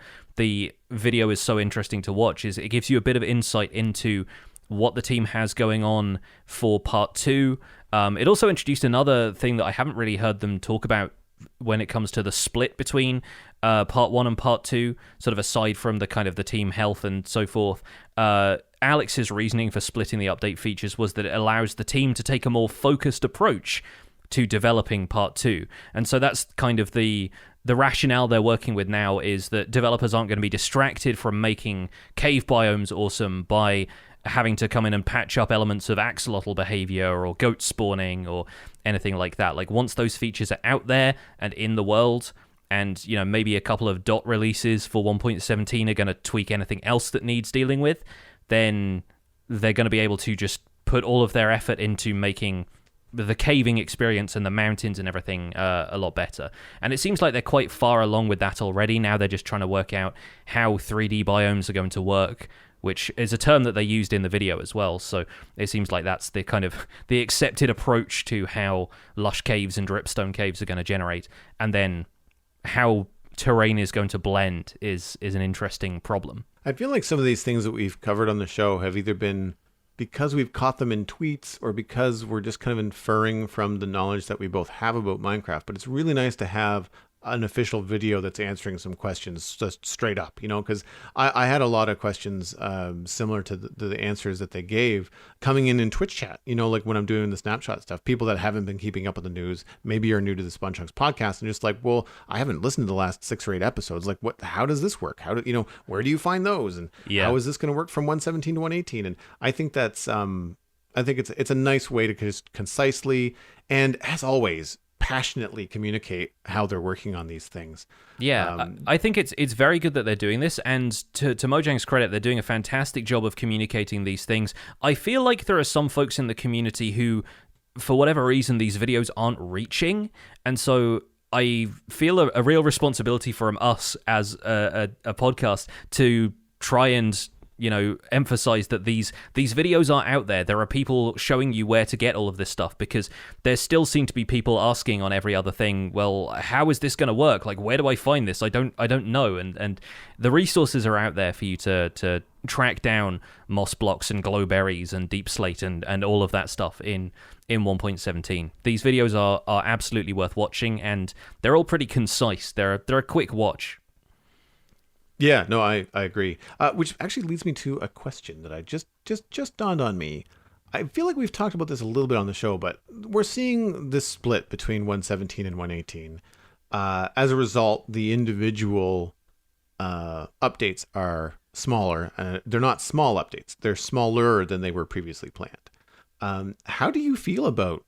video is so interesting to watch. Is it gives you a bit of insight into what the team has going on for part 2. It also introduced another thing that I haven't really heard them talk about when it comes to the split between part 1 and part 2, sort of aside from the kind of the team health and so forth. Alex's reasoning for splitting the update features was that it allows the team to take a more focused approach to developing part 2. And so that's kind of the rationale they're working with now, is that developers aren't going to be distracted from making cave biomes awesome by having to come in and patch up elements of axolotl behavior or goat spawning or anything like that. Like, once those features are out there and in the world, and, you know, maybe a couple of dot releases for 1.17 are going to tweak anything else that needs dealing with, then they're going to be able to just put all of their effort into making the caving experience and the mountains and everything a lot better. And it seems like they're quite far along with that already. Now they're just trying to work out how 3D biomes are going to work, which is a term that they used in the video as well. So it seems like that's the kind of the accepted approach to how lush caves and dripstone caves are going to generate. And then how terrain is going to blend is an interesting problem. I feel like some of these things that we've covered on the show have either been because we've caught them in tweets or because we're just kind of inferring from the knowledge that we both have about Minecraft. But it's really nice to have an official video that's answering some questions just straight up, you know, because I had a lot of questions similar to the answers that they gave coming in Twitch chat, you know, like when I'm doing the Snapshot stuff, people that haven't been keeping up with the news, maybe are new to the Sponge Chunks podcast and just like, well, I haven't listened to the last 6 or 8 episodes. Like, how does this work? How do, you know, where do you find those? And how is this going to work from 117 to 118? And I think that's, I think it's a nice way to just concisely, and as always, passionately communicate how they're working on these things. I think it's very good that they're doing this, and to Mojang's credit, they're doing a fantastic job of communicating these things. I feel like there are some folks in the community who, for whatever reason, these videos aren't reaching, and so I feel a real responsibility from us as a podcast to try and, you know, emphasize that these videos are out there. There are people showing you where to get all of this stuff, because there still seem to be people asking on every other thing, well, how is this going to work? Like, where do I find this? I don't know. And the resources are out there for you to track down moss blocks and glowberries and deep slate and all of that stuff in 1.17. These videos are absolutely worth watching, and they're all pretty concise. They're a quick watch. Yeah, no, I agree. Which actually leads me to a question that I just dawned on me. I feel like we've talked about this a little bit on the show, but we're seeing this split between 117 and 118. As a result, the individual updates are smaller. They're not small updates. They're smaller than they were previously planned. How do you feel about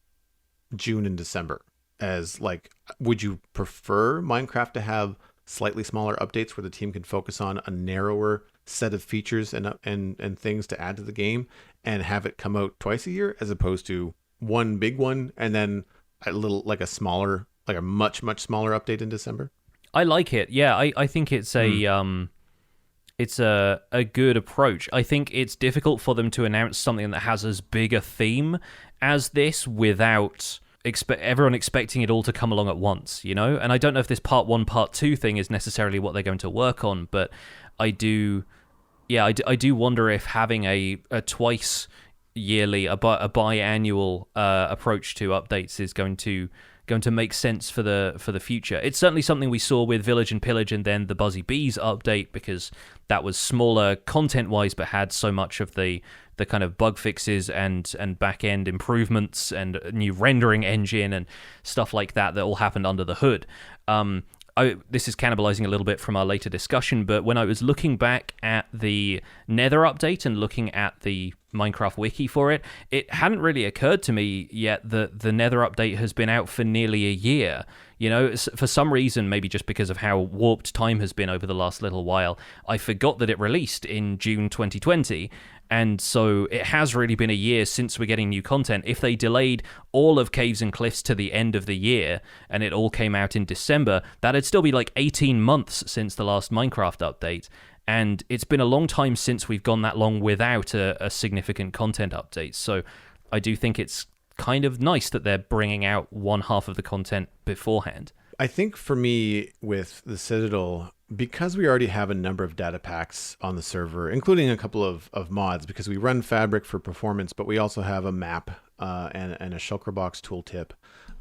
June and December? As like, would you prefer Minecraft to have slightly smaller updates where the team can focus on a narrower set of features and things to add to the game, and have it come out twice a year, as opposed to one big one and then a little, like a smaller, like a much smaller update in December? I like it. Yeah, I think it's it's a good approach. I think it's difficult for them to announce something that has as big a theme as this without everyone expecting it all to come along at once, you know? And I don't know if this part 1, part 2 thing is necessarily what they're going to work on, but I do wonder if having a twice yearly, a biannual approach to updates is going to make sense for the future. It's certainly something we saw with Village and Pillage and then the Buzzy Bees update, because that was smaller content-wise but had so much of the kind of bug fixes and back-end improvements and a new rendering engine and stuff like that all happened under the hood. This is cannibalizing a little bit from our later discussion, but when I was looking back at the Nether update and looking at the Minecraft wiki for it, it hadn't really occurred to me yet that the Nether update has been out for nearly a year. You know, for some reason, maybe just because of how warped time has been over the last little while, I forgot that it released in June 2020. And so it has really been a year since we're getting new content. If they delayed all of Caves and Cliffs to the end of the year and it all came out in December, that'd still be like 18 months since the last Minecraft update. And it's been a long time since we've gone that long without a significant content update. So I do think it's kind of nice that they're bringing out one half of the content beforehand. I think for me with the Citadel, because we already have a number of data packs on the server, including a couple of mods, because we run Fabric for performance, but we also have a map and a shulker box tooltip.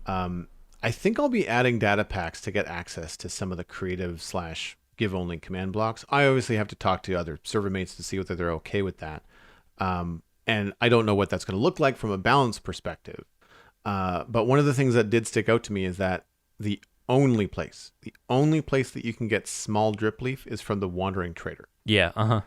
I think I'll be adding data packs to get access to some of the creative / give only command blocks. I obviously have to talk to other server mates to see whether they're okay with that. And I don't know what that's going to look like from a balance perspective. But one of the things that did stick out to me is that the only place that you can get small drip leaf is from the Wandering Trader. Yeah,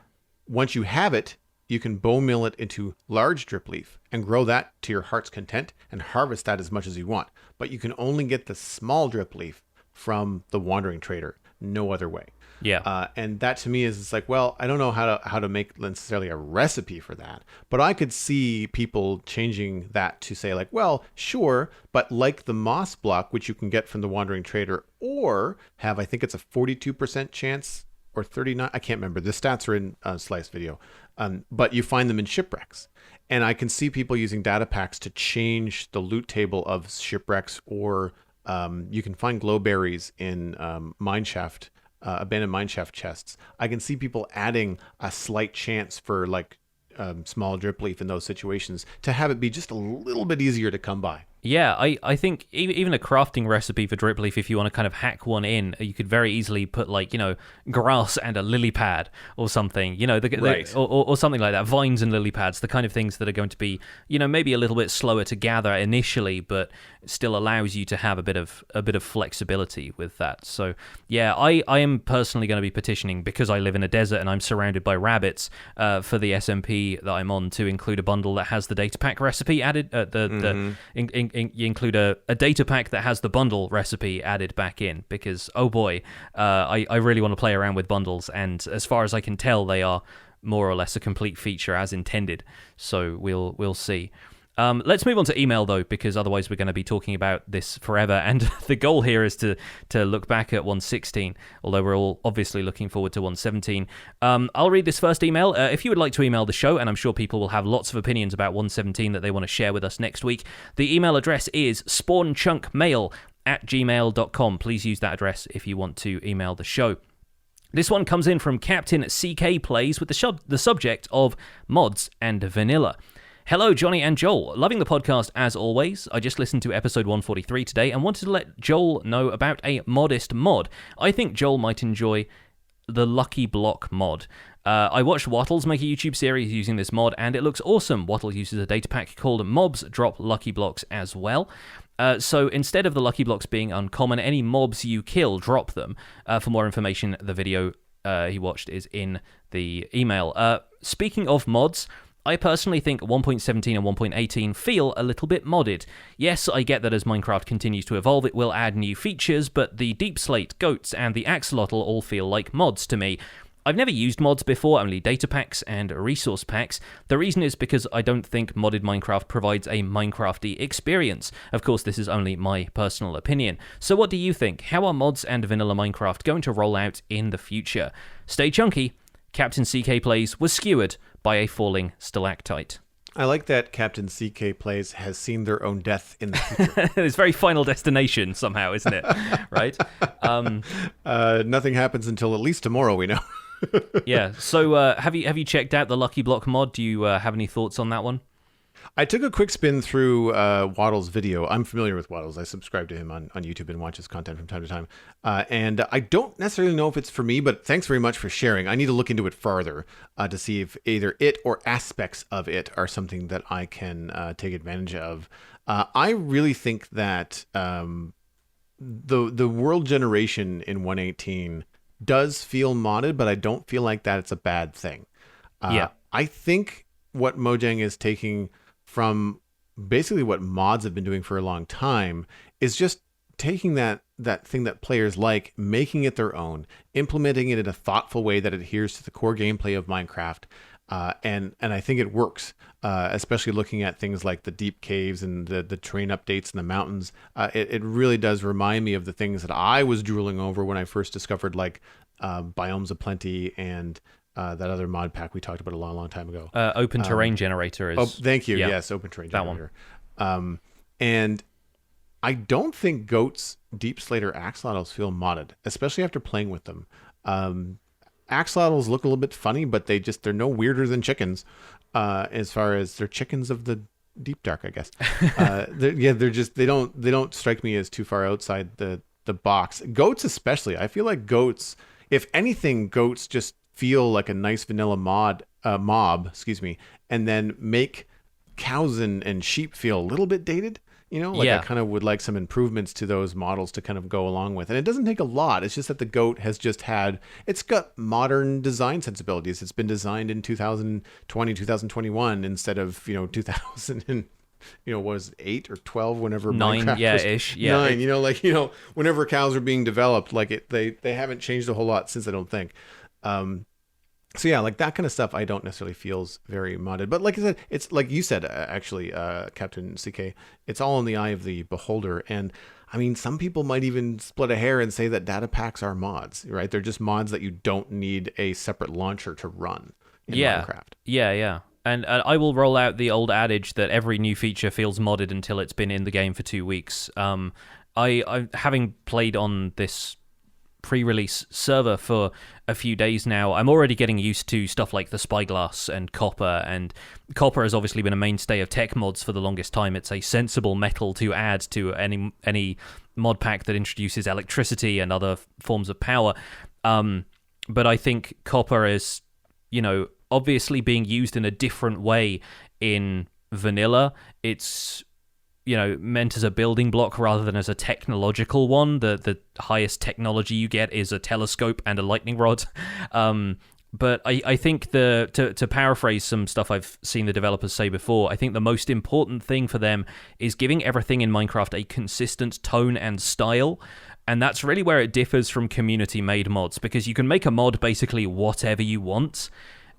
Once you have it, you can bone mill it into large drip leaf and grow that to your heart's content and harvest that as much as you want. But you can only get the small drip leaf from the Wandering Trader, no other way. Yeah. And that to me is, it's like, well, I don't know how to make necessarily a recipe for that, but I could see people changing that to say like, well, sure, but like the moss block, which you can get from the Wandering Trader, or have, I think it's a 42% chance or 39, I can't remember. The stats are in Slice video, but you find them in shipwrecks. And I can see people using data packs to change the loot table of shipwrecks, or you can find glowberries in mineshaft, abandoned mineshaft chests. I can see people adding a slight chance for like small drip leaf in those situations to have it be just a little bit easier to come by. Yeah, I think even a crafting recipe for drip leaf, if you want to kind of hack one in, you could very easily put like, you know, grass and a lily pad or something, you know, Right. or something like that, vines and lily pads, the kind of things that are going to be, you know, maybe a little bit slower to gather initially, but still allows you to have a bit of flexibility with that. So yeah, I am personally going to be petitioning, because I live in a desert and I'm surrounded by rabbits, for the SMP that I'm on to include a bundle that has the data pack recipe added, you include a data pack that has the bundle recipe added back in, because oh boy, I really want to play around with bundles, and as far as I can tell, they are more or less a complete feature as intended. So we'll see. Let's move on to email though, because otherwise we're going to be talking about this forever. And the goal here is to look back at 116, although we're all obviously looking forward to 117. I'll read this first email. If you would like to email the show, and I'm sure people will have lots of opinions about 117 that they want to share with us next week, the email address is spawnchunkmail@gmail.com. Please use that address if you want to email the show. This one comes in from Captain CK Plays with the subject of mods and vanilla. Hello, Johnny and Joel. Loving the podcast as always. I just listened to episode 143 today and wanted to let Joel know about a modest mod. I think Joel might enjoy the Lucky Block mod. I watched Wattles make a YouTube series using this mod, and it looks awesome. Wattle uses a data pack called Mobs Drop Lucky Blocks as well. So instead of the Lucky Blocks being uncommon, any mobs you kill, drop them. For more information, the video he watched is in the email. Speaking of mods, I personally think 1.17 and 1.18 feel a little bit modded. Yes, I get that as Minecraft continues to evolve, it will add new features, but the Deep Slate, Goats, and the Axolotl all feel like mods to me. I've never used mods before, only data packs and resource packs. The reason is because I don't think modded Minecraft provides a Minecrafty experience. Of course, this is only my personal opinion. So what do you think? How are mods and vanilla Minecraft going to roll out in the future? Stay chunky. Captain CK Plays was skewered by a falling stalactite. I like that Captain CK Plays has seen their own death in the future. It's very Final Destination somehow, isn't it? Right? Nothing happens until at least tomorrow, we know. Yeah. So have you checked out the Lucky Block mod? Do you have any thoughts on that one? I took a quick spin through Wattle's video. I'm familiar with Wattles. I subscribe to him on YouTube and watch his content from time to time. And I don't necessarily know if it's for me, but thanks very much for sharing. I need to look into it further to see if either it or aspects of it are something that I can take advantage of. I really think that the world generation in 118 does feel modded, but I don't feel like that it's a bad thing. Yeah. I think what Mojang is taking from basically what mods have been doing for a long time, is just taking that thing that players like, making it their own, implementing it in a thoughtful way that adheres to the core gameplay of Minecraft. And I think it works, especially looking at things like the deep caves and the terrain updates in the mountains. It really does remind me of the things that I was drooling over when I first discovered, like Biomes of Plenty and that other mod pack we talked about a long time ago. Open Terrain Generator is... Oh, thank you. Yeah, yes, Open Terrain that Generator. And I don't think Goats, Deep Slate, or Axolotls feel modded, especially after playing with them. Axolotls look a little bit funny, but they're no weirder than chickens, as far as they're chickens of the deep dark, I guess. They don't strike me as too far outside the box. Goats especially, I feel like goats, if anything, goats just feel like a nice vanilla mob, and then make cows and sheep feel a little bit dated. I kind of would like some improvements to those models to kind of go along with. And it doesn't take a lot. It's just that the goat has it's got modern design sensibilities. It's been designed in 2020, 2021 instead of, 2000 and, was it 8 or 12 whenever Nine, Minecraft was, ish. Yeah. 9, whenever cows are being developed, they haven't changed a whole lot since, I don't think. So yeah, like that kind of stuff, I don't necessarily feels very modded. But like I said, it's like you said, actually, Captain CK, it's all in the eye of the beholder. And I mean, some people might even split a hair and say that data packs are mods, right? They're just mods that you don't need a separate launcher to run in Minecraft. Yeah. And I will roll out the old adage that every new feature feels modded until it's been in the game for 2 weeks. I having played on this pre-release server for a few days now, I'm already getting used to stuff like the spyglass and copper has obviously been a mainstay of tech mods for the longest time. It's a sensible metal to add to any mod pack that introduces electricity and other forms of power. But I think copper is, obviously being used in a different way in vanilla. It's meant as a building block rather than as a technological one. The highest technology you get is a telescope and a lightning rod. But I think to paraphrase some stuff I've seen the developers say before, I think the most important thing for them is giving everything in Minecraft a consistent tone and style. And that's really where it differs from community-made mods, because you can make a mod basically whatever you want.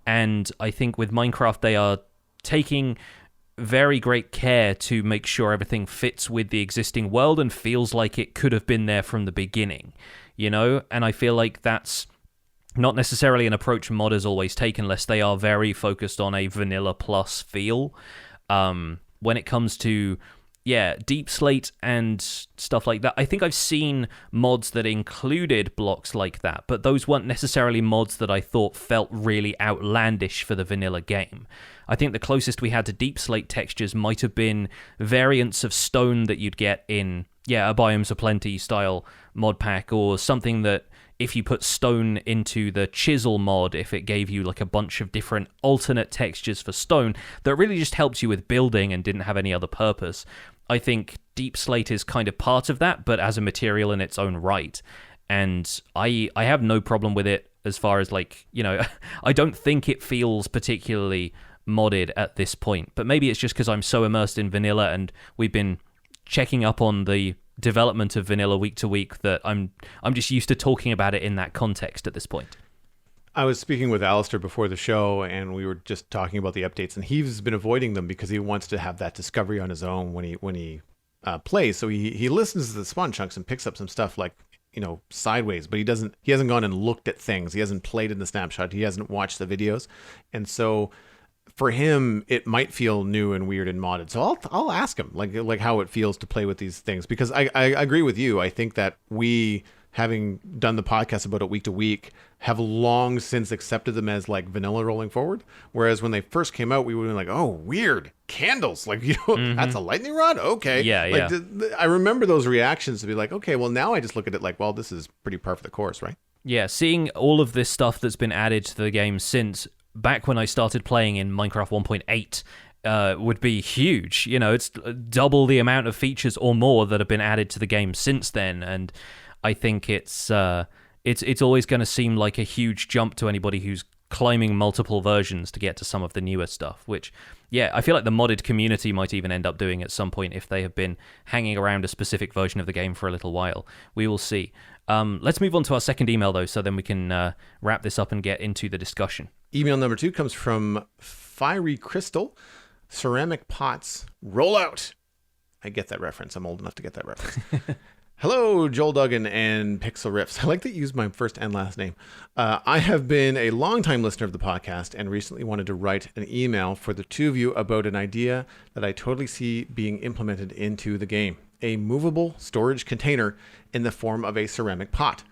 And I think with Minecraft, they are taking very great care to make sure everything fits with the existing world and feels like it could have been there from the beginning, and I feel like that's not necessarily an approach modders always take unless they are very focused on a vanilla plus feel. When it comes to Deep Slate and stuff like that, I think I've seen mods that included blocks like that, but those weren't necessarily mods that I thought felt really outlandish for the vanilla game. I think the closest we had to Deep Slate textures might have been variants of stone that you'd get in, a Biomes of Plenty style mod pack, or something that if you put stone into the chisel mod, if it gave you like a bunch of different alternate textures for stone that really just helped you with building and didn't have any other purpose. I think Deep Slate is kind of part of that, but as a material in its own right. And I have no problem with it as far as I don't think it feels particularly modded at this point, but maybe it's just because I'm so immersed in vanilla and we've been checking up on the development of vanilla week to week that I'm just used to talking about it in that context at this point. I was speaking with Alistair before the show, and we were just talking about the updates, and he's been avoiding them because he wants to have that discovery on his own when he plays. So he listens to the spawn chunks and picks up some stuff like sideways, but he hasn't gone and looked at things. He hasn't played in the snapshot. He hasn't watched the videos, and so for him, it might feel new and weird and modded. So I'll ask him like how it feels to play with these things, because I agree with you. I think that we, having done the podcast about it week to week, have long since accepted them as like vanilla rolling forward. Whereas when they first came out, we would have been like, oh, weird candles. Like, that's a lightning rod. Okay. Yeah. I remember those reactions to be like, okay, well now I just look at it like, well, this is pretty par for the course, right? Yeah. Seeing all of this stuff that's been added to the game since back when I started playing in Minecraft 1.8 would be huge. It's double the amount of features or more that have been added to the game since then, and I think it's always going to seem like a huge jump to anybody who's climbing multiple versions to get to some of the newer stuff, which, yeah, I feel like the modded community might even end up doing at some point if they have been hanging around a specific version of the game for a little while. We will see. Let's move on to our second email, though, so then we can wrap this up and get into the discussion. Email number 2 comes from Fiery Crystal. Ceramic pots roll out. I get that reference. I'm old enough to get that reference. Hello, Joel Duggan and Pixel Riffs. I like that you use my first and last name. I have been a longtime listener of the podcast and recently wanted to write an email for the two of you about an idea that I totally see being implemented into the game. A movable storage container in the form of a ceramic pot.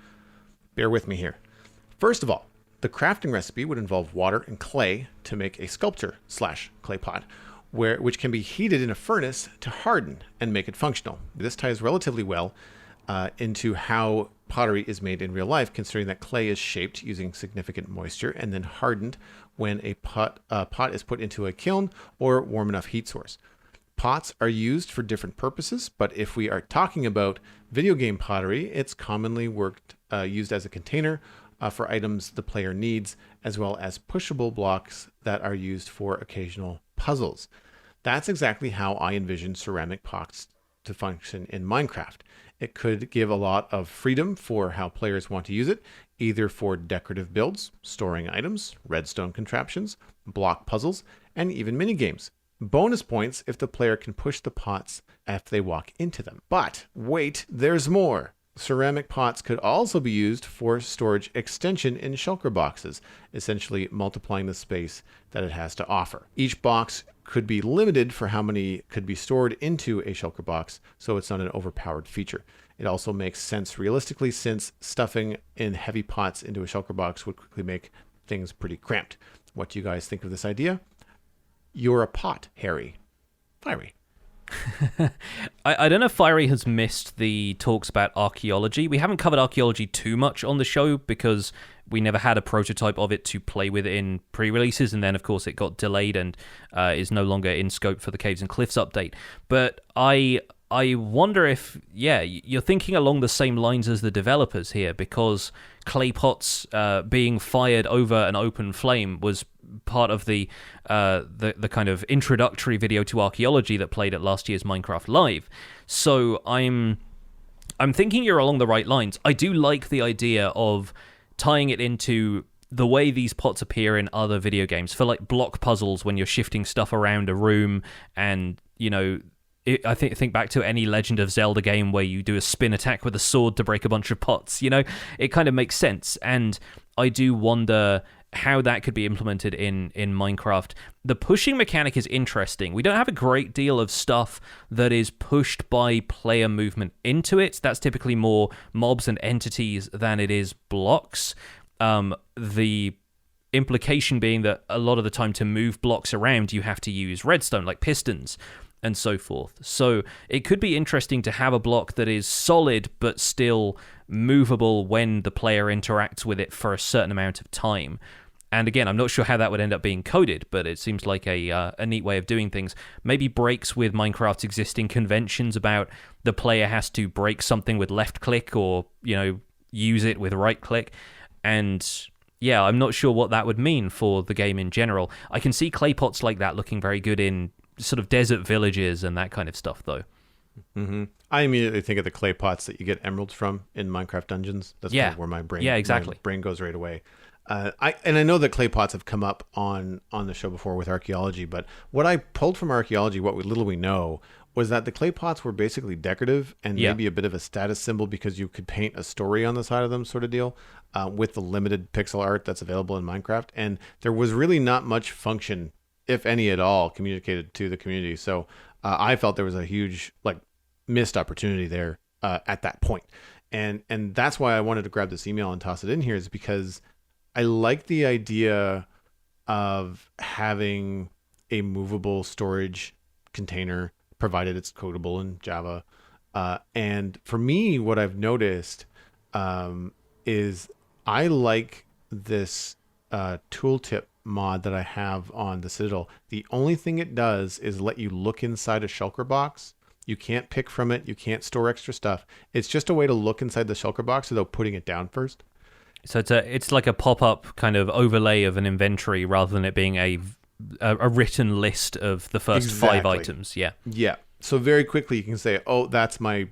Bear with me here. First of all, the crafting recipe would involve water and clay to make a sculpture/clay pot, which can be heated in a furnace to harden and make it functional. This ties relatively well into how pottery is made in real life, considering that clay is shaped using significant moisture and then hardened when a pot is put into a kiln or warm enough heat source. Pots are used for different purposes, but if we are talking about video game pottery, it's commonly used as a container for items the player needs, as well as pushable blocks that are used for occasional puzzles. That's exactly how I envision ceramic pots to function in Minecraft. It could give a lot of freedom for how players want to use it, either for decorative builds, storing items, redstone contraptions, block puzzles, and even minigames. Bonus points if the player can push the pots if they walk into them. But wait, there's more. Ceramic pots could also be used for storage extension in shulker boxes, essentially multiplying the space that it has to offer. Each box could be limited for how many could be stored into a shulker box, so it's not an overpowered feature. It also makes sense realistically, since stuffing in heavy pots into a shulker box would quickly make things pretty cramped. What do you guys think of this idea? You're a pot, Harry. Fiery. I don't know if Fiery has missed the talks about archaeology. We haven't covered archaeology too much on the show because we never had a prototype of it to play with in pre-releases, and then of course it got delayed and is no longer in scope for the Caves and Cliffs update. But I wonder if, you're thinking along the same lines as the developers here, because clay pots being fired over an open flame was part of the kind of introductory video to archaeology that played at last year's Minecraft Live. So I'm thinking you're along the right lines. I do like the idea of tying it into the way these pots appear in other video games for like block puzzles when you're shifting stuff around a room, and I think back to any Legend of Zelda game where you do a spin attack with a sword to break a bunch of pots. It kind of makes sense, and I do wonder how that could be implemented in Minecraft. The pushing mechanic is interesting. We don't have a great deal of stuff that is pushed by player movement into it. That's typically more mobs and entities than it is blocks. The implication being that a lot of the time to move blocks around, you have to use redstone, like pistons and so forth. So it could be interesting to have a block that is solid but still movable when the player interacts with it for a certain amount of time. And again, I'm not sure how that would end up being coded, but it seems like a neat way of doing things. Maybe breaks with Minecraft's existing conventions about the player has to break something with left click or, use it with right click. And yeah, I'm not sure what that would mean for the game in general. I can see clay pots like that looking very good in sort of desert villages and that kind of stuff, though. Mm-hmm. I immediately think of the clay pots that you get emeralds from in Minecraft dungeons. That's kind of where my brain goes right away. I know that clay pots have come up on the show before with archaeology, but what I pulled from archaeology, little we know, was that the clay pots were basically decorative and maybe a bit of a status symbol because you could paint a story on the side of them, sort of deal, with the limited pixel art that's available in Minecraft. And there was really not much function, if any at all, communicated to the community. So I felt there was a huge missed opportunity there at that point. And that's why I wanted to grab this email and toss it in here, is because I like the idea of having a movable storage container, provided it's codable in Java. And for me, what I've noticed is I like this tooltip mod that I have on the Citadel. The only thing it does is let you look inside a shulker box. You can't pick from it. You can't store extra stuff. It's just a way to look inside the shulker box without putting it down first. So it's like a pop-up kind of overlay of an inventory rather than it being a written list of the first five Exactly. items. Yeah. Yeah. So very quickly you can say, oh, that's my,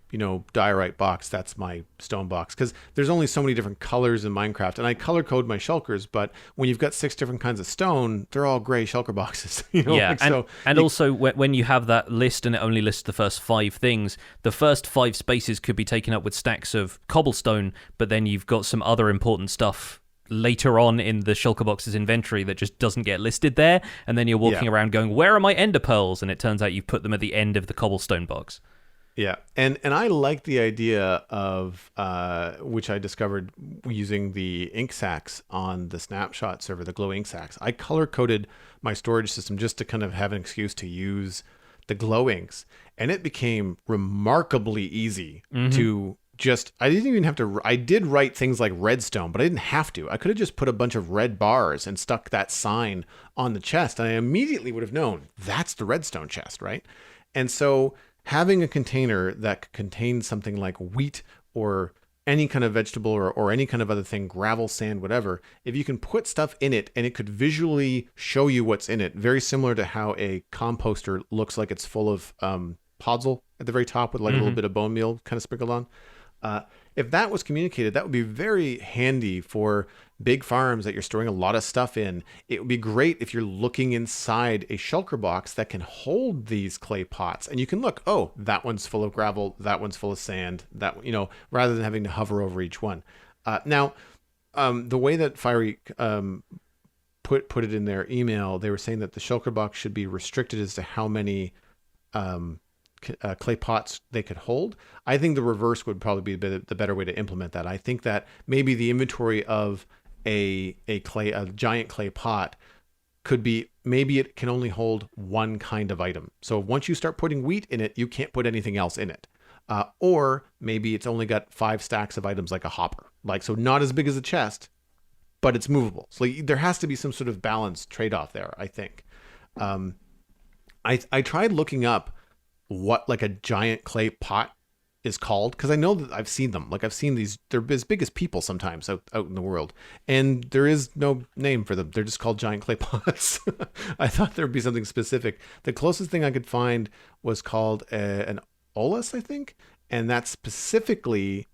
diorite box. That's my stone box. Because there's only so many different colors in Minecraft. And I color code my shulkers, but when you've got 6 different kinds of stone, they're all gray shulker boxes. Yeah, Like, and so and also when you have that list and it only lists the first 5 things, the first 5 spaces could be taken up with stacks of cobblestone, but then you've got some other important stuff later on in the shulker box's inventory that just doesn't get listed there, and then you're walking yeah. around going, where are my ender pearls? And it turns out you've put them at the end of the cobblestone box. Yeah, and I like the idea of which I discovered using the ink sacks on the Snapshot server, the glow ink sacks. I color coded my storage system just to kind of have an excuse to use the glow inks, and it became remarkably easy to just. I didn't even have to. I did write things like redstone, but I didn't have to. I could have just put a bunch of red bars and stuck that sign on the chest, and I immediately would have known that's the redstone chest, right? And so having a container that contains something like wheat or any kind of vegetable or any kind of other thing, gravel, sand, whatever, if you can put stuff in it and it could visually show you what's in it, very similar to how a composter looks like it's full of podzol at the very top with like a little bit of bone meal kind of sprinkled on. If that was communicated, that would be very handy for big farms that you're storing a lot of stuff in. It would be great if you're looking inside a shulker box that can hold these clay pots and you can look, oh, that one's full of gravel, that one's full of sand, that, rather than having to hover over each one. Now, the way that Fiery put it in their email, they were saying that the shulker box should be restricted as to how many clay pots they could hold. I think the reverse would probably be the better way to implement that. I think that maybe the inventory of a giant clay pot could be, maybe it can only hold one kind of item. So once you start putting wheat in it, you can't put anything else in it. Or maybe it's only got 5 stacks of items like a hopper. Like, so not as big as a chest, but it's movable. So there has to be some sort of balance trade-off there, I think. I tried looking up what like a giant clay pot is called, because I know that I've seen them. Like I've seen these, they're as big as people sometimes out in the world, and there is no name for them. They're just called giant clay pots. I thought there'd be something specific. The closest thing I could find was called an olus, I think, and that's specifically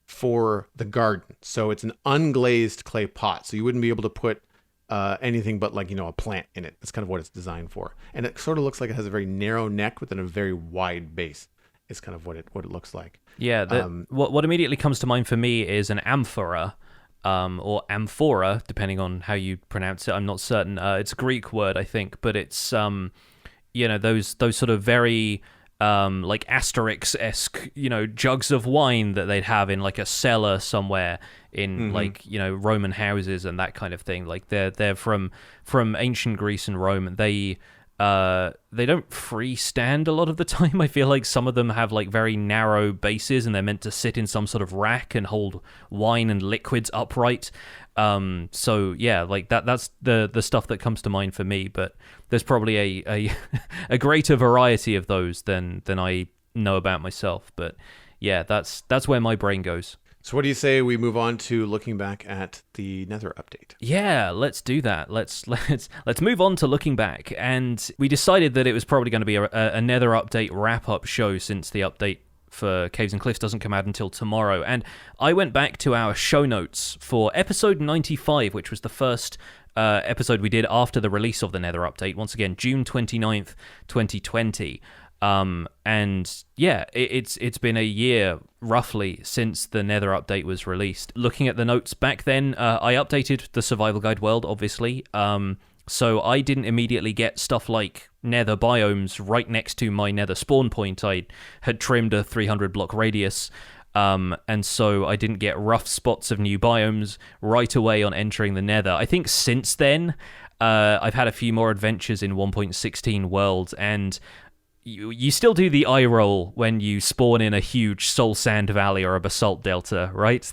for the garden. So it's an unglazed clay pot, so you wouldn't be able to put anything but like, a plant in it. That's kind of what it's designed for. And it sort of looks like it has a very narrow neck within a very wide base. Is kind of what it looks like. Yeah, what immediately comes to mind for me is an amphora, or amphora, depending on how you pronounce it. I'm not certain. It's a Greek word, I think, but it's those sort of very like Asterix-esque, jugs of wine that they'd have in like a cellar somewhere in like Roman houses and that kind of thing. Like they're from ancient Greece and Rome, and they don't freestand a lot of the time. I feel like some of them have like very narrow bases and they're meant to sit in some sort of rack and hold wine and liquids upright. So yeah, like that's the stuff that comes to mind for me, but there's probably a greater variety of those than I know about myself. But yeah, that's where my brain goes. So what do you say we move on to looking back at the Nether update? Yeah, let's do that. Let's move on to looking back. And we decided that it was probably going to be a Nether update wrap-up show, since the update for Caves and Cliffs doesn't come out until tomorrow. And I went back to our show notes for episode 95, which was the first episode we did after the release of the Nether update. Once again, June 29th, 2020. And yeah, it's been a year roughly since the Nether update was released. Looking at the notes back then, I updated the survival guide world, obviously. So I didn't immediately get stuff like Nether biomes right next to my Nether spawn point. I had trimmed a 300 block radius. And so I didn't get rough spots of new biomes right away on entering the Nether. I think since then, I've had a few more adventures in 1.16 worlds, and you still do the eye roll when you spawn in a huge soul sand valley or a basalt delta, right?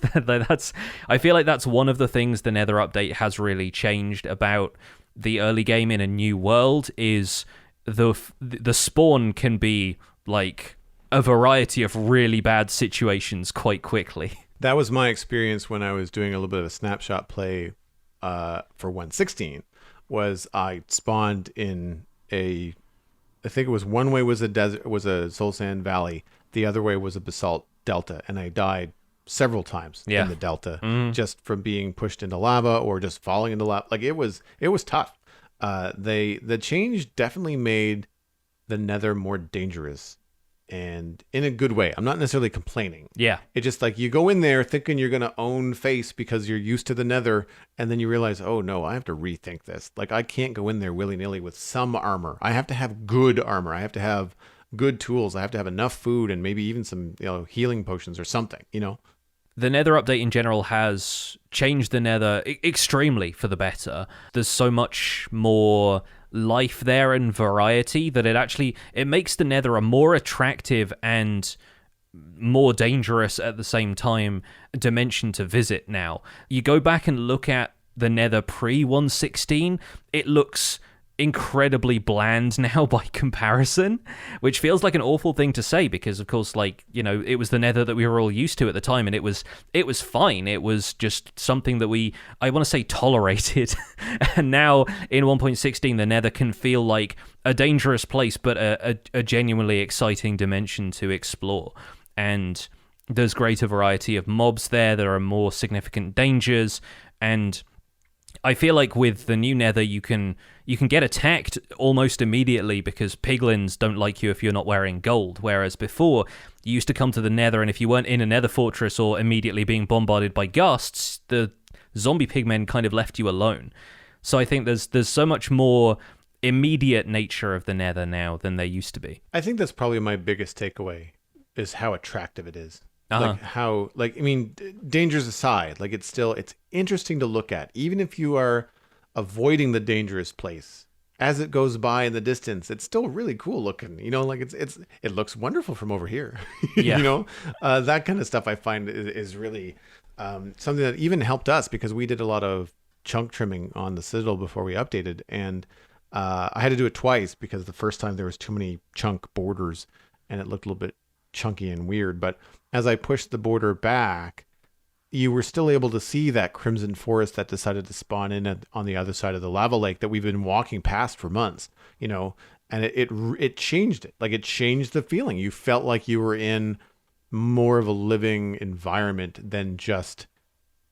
I feel like that's one of the things the Nether update has really changed about the early game in a new world, is the spawn can be like a variety of really bad situations quite quickly. That was my experience when I was doing a little bit of a snapshot play for 116. Was I spawned in a, I think it was one way was a desert, was a soul sand valley, the other way was a basalt delta, and I died several times Yeah. in the delta just from being pushed into lava or just falling into lava. Like it was tough. The change definitely made the Nether more dangerous, and in a good way. I'm not necessarily complaining. Yeah. It just like you go in there thinking you're gonna own face because you're used to the Nether, and then you realize, oh no, I have to rethink this. Like I can't go in there willy nilly with some armor. I have to have good armor. I have to have good tools. I have to have enough food and maybe even some healing potions or something. The Nether update in general has changed the Nether extremely for the better. There's so much more life there and variety that it makes the Nether a more attractive and more dangerous at the same time dimension to visit now. You go back and look at the Nether pre 116, it looks incredibly bland now by comparison, which feels like an awful thing to say because of course it was the Nether that we were all used to at the time, and it was fine. It was just something that I want to say tolerated. And now in 1.16 the Nether can feel like a dangerous place but a genuinely exciting dimension to explore, and there's greater variety of mobs there. There are more significant dangers, and I feel like with the new Nether, you can get attacked almost immediately because piglins don't like you if you're not wearing gold. Whereas before, you used to come to the Nether, and if you weren't in a Nether fortress or immediately being bombarded by ghasts, the zombie pigmen kind of left you alone. So I think there's so much more immediate nature of the Nether now than there used to be. I think that's probably my biggest takeaway is how attractive it is. Uh-huh. Dangers aside, it's interesting to look at, even if you are avoiding the dangerous place. As it goes by in the distance, it's still really cool looking. It looks wonderful from over here. Yeah. That kind of stuff I find is really something that even helped us because we did a lot of chunk trimming on the Citadel before we updated, and I had to do it twice because the first time there was too many chunk borders and it looked a little bit chunky and weird. But as I pushed the border back, you were still able to see that crimson forest that decided to spawn in on the other side of the lava lake that we've been walking past for months, and it changed it. Like it changed the feeling. You felt like you were in more of a living environment than just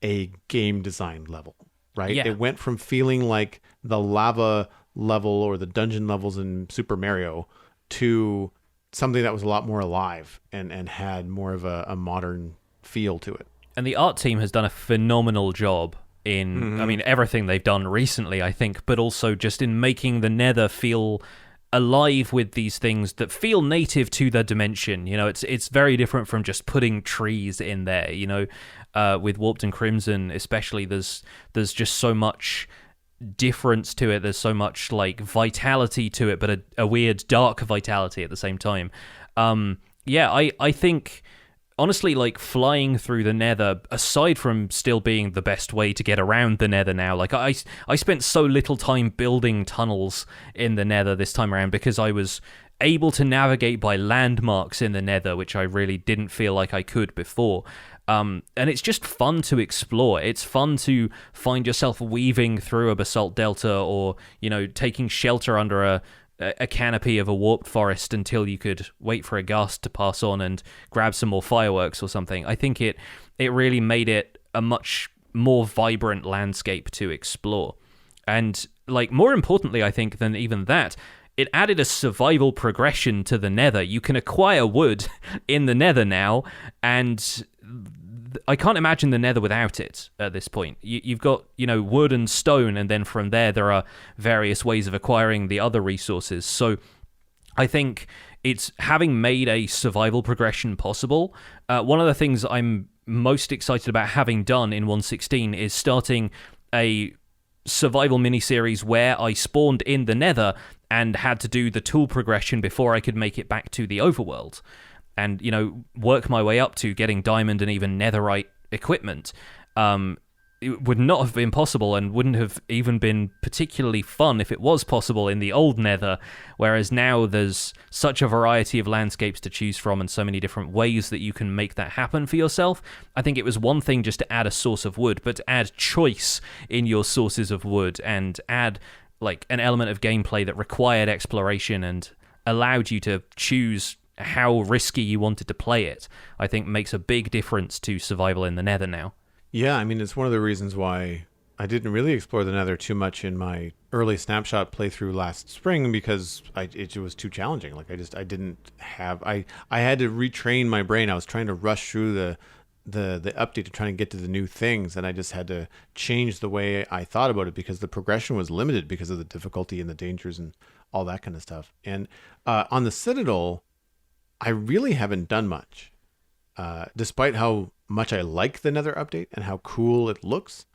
a game design level, right? Yeah. It went from feeling like the lava level or the dungeon levels in Super Mario to something that was a lot more alive and had more of a modern feel to it. And the art team has done a phenomenal job in, I mean, everything they've done recently, I think, but also just in making the Nether feel alive with these things that feel native to the dimension. It's very different from just putting trees in there. With Warped and Crimson, especially, there's just so much difference to it. There's so much vitality to it, but a weird dark vitality at the same time. I think honestly, flying through the Nether, aside from still being the best way to get around the Nether now, I spent so little time building tunnels in the Nether this time around because I was able to navigate by landmarks in the Nether, which I really didn't feel like I could before. And it's just fun to explore. It's fun to find yourself weaving through a basalt delta or, taking shelter under a canopy of a warped forest until you could wait for a ghast to pass on and grab some more fireworks or something. I think it really made it a much more vibrant landscape to explore. And more importantly, I think, than even that, it added a survival progression to the Nether. You can acquire wood in the Nether now, and I can't imagine the Nether without it at this point. You've got, wood and stone, and then from there are various ways of acquiring the other resources. So I think it's having made a survival progression possible. One of the things I'm most excited about having done in 1.16 is starting a survival miniseries where I spawned in the Nether and had to do the tool progression before I could make it back to the overworld. And, work my way up to getting diamond and even netherite equipment. it would not have been possible and wouldn't have even been particularly fun if it was possible in the old Nether, whereas now there's such a variety of landscapes to choose from and so many different ways that you can make that happen for yourself. I think it was one thing just to add a source of wood, but to add choice in your sources of wood and add like an element of gameplay that required exploration and allowed you to choose how risky you wanted to play it, I think makes a big difference to survival in the Nether now. Yeah, I mean, it's one of the reasons why I didn't really explore the Nether too much in my early Snapshot playthrough last spring because it was too challenging. Like I didn't have I had to retrain my brain. I was trying to rush through the update to try and get to the new things, and I just had to change the way I thought about it because the progression was limited because of the difficulty and the dangers and all that kind of stuff. And on the Citadel, I really haven't done much. Despite how much I like the Nether update and how cool it looks.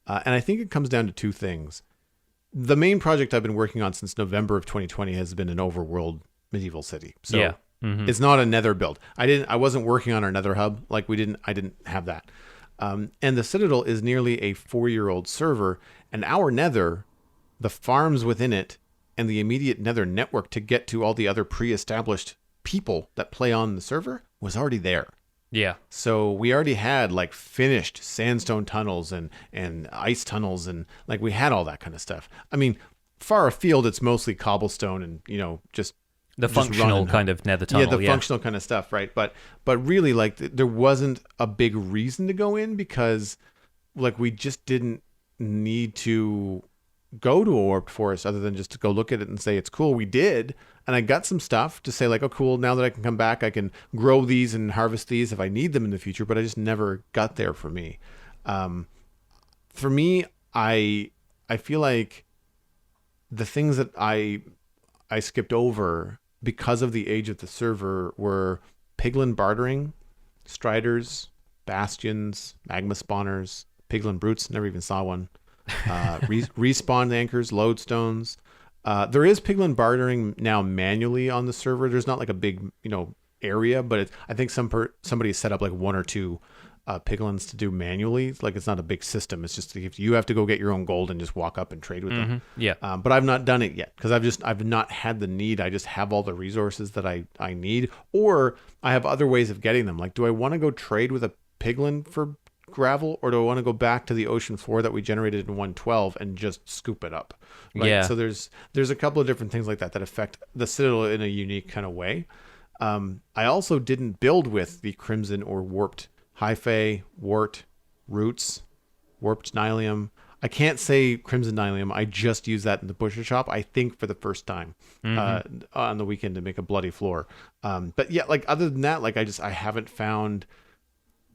And I think it comes down to two things. The main project I've been working on since November of 2020 has been an overworld medieval city. So Yeah. Mm-hmm. it's not a Nether build. I wasn't working on our Nether hub. Like I didn't have that. And the Citadel is nearly a 4-year-old server, and our Nether, the farms within it, and the immediate Nether network to get to all the other pre-established people that play on the server was already there. Yeah. So we already had like finished sandstone tunnels and ice tunnels, and like we had all that kind of stuff. I mean, far afield, it's mostly cobblestone and, just The just functional running. kind of Nether tunnel. Yeah, the functional kind of stuff, right? But really, like there wasn't a big reason to go in because like we just didn't need to go to a warped forest other than just to go look at it and say it's cool. We did, and I got some stuff to say like, oh cool, now that I can come back I can grow these and harvest these if I need them in the future, but I just never got there for me. For me, I feel like the things that I skipped over because of the age of the server were piglin bartering, striders, bastions, magma spawners, piglin brutes, never even saw one, respawn anchors, lodestones. There is piglin bartering now manually on the server. There's not like a big, area, but I think somebody set up like one or two piglins to do manually. Like it's not a big system. It's just you have to go get your own gold and just walk up and trade with them. Yeah. But I've not done it yet because I've not had the need. I just have all the resources that I need, or I have other ways of getting them. Like, do I want to go trade with a piglin for gravel, or do I want to go back to the ocean floor that we generated in 112 and just scoop it up? Right? Yeah. So there's a couple of different things like that affect the Citadel in a unique kind of way. I also didn't build with the Crimson or Warped Hyphae, Wart, Roots, Warped Nylium. I can't say Crimson Nylium. I just used that in the butcher shop, I think, for the first time on the weekend to make a bloody floor. But yeah, like other than that, like I haven't found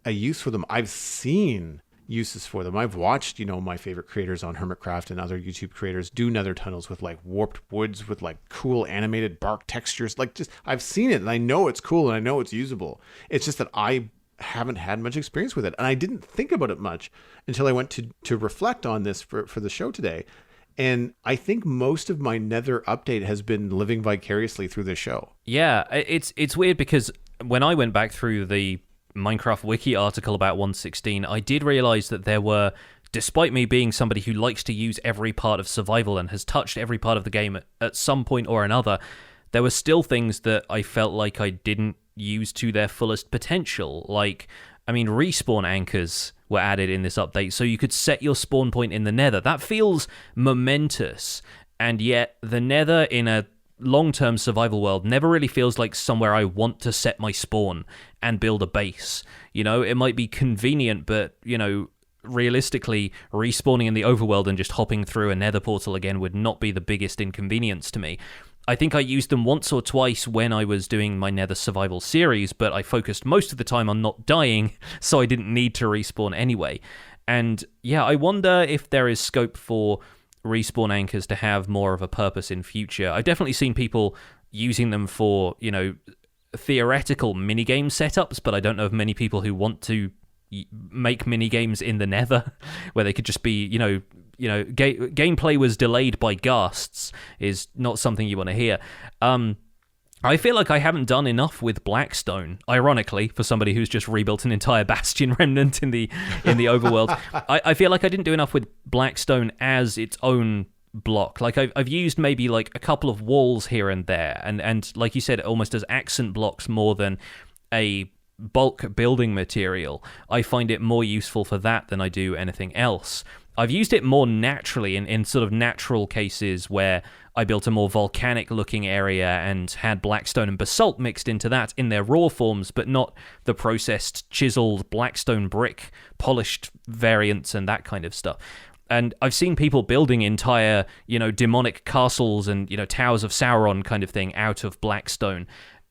a use for them. I've seen uses for them. I've watched, my favorite creators on Hermitcraft and other YouTube creators do nether tunnels with like warped woods with like cool animated bark textures. Like just I've seen it and I know it's cool and I know it's usable. It's just that I haven't had much experience with it, and I didn't think about it much until I went to reflect on this for the show today. And I think most of my Nether update has been living vicariously through this show. Yeah, it's weird because when I went back through the Minecraft wiki article about 1.16, I did realize that there were, despite me being somebody who likes to use every part of survival and has touched every part of the game at some point or another, there were still things that I felt like I didn't use to their fullest potential. Like, I mean, respawn anchors were added in this update, so you could set your spawn point in the Nether. That feels momentous, and yet the Nether in a long-term survival world never really feels like somewhere I want to set my spawn and build a base. It might be convenient, but, realistically, respawning in the overworld and just hopping through a Nether portal again would not be the biggest inconvenience to me. I think I used them once or twice when I was doing my Nether survival series, but I focused most of the time on not dying, so I didn't need to respawn anyway. And yeah, I wonder if there is scope for respawn anchors to have more of a purpose in future. I've definitely seen people using them for, theoretical minigame setups, but I don't know of many people who want to make minigames in the Nether where they could just be, gameplay was delayed by ghasts is not something you want to hear. I feel like I haven't done enough with Blackstone. Ironically, for somebody who's just rebuilt an entire Bastion remnant in the overworld, I feel like I didn't do enough with Blackstone as its own block. Like I've used maybe like a couple of walls here and there, and like you said, almost as accent blocks more than a bulk building material. I find it more useful for that than I do anything else. I've used it more naturally in sort of natural cases where I built a more volcanic looking area and had blackstone and basalt mixed into that in their raw forms, but not the processed chiseled blackstone brick polished variants and that kind of stuff. And I've seen people building entire, demonic castles and, towers of Sauron kind of thing out of blackstone.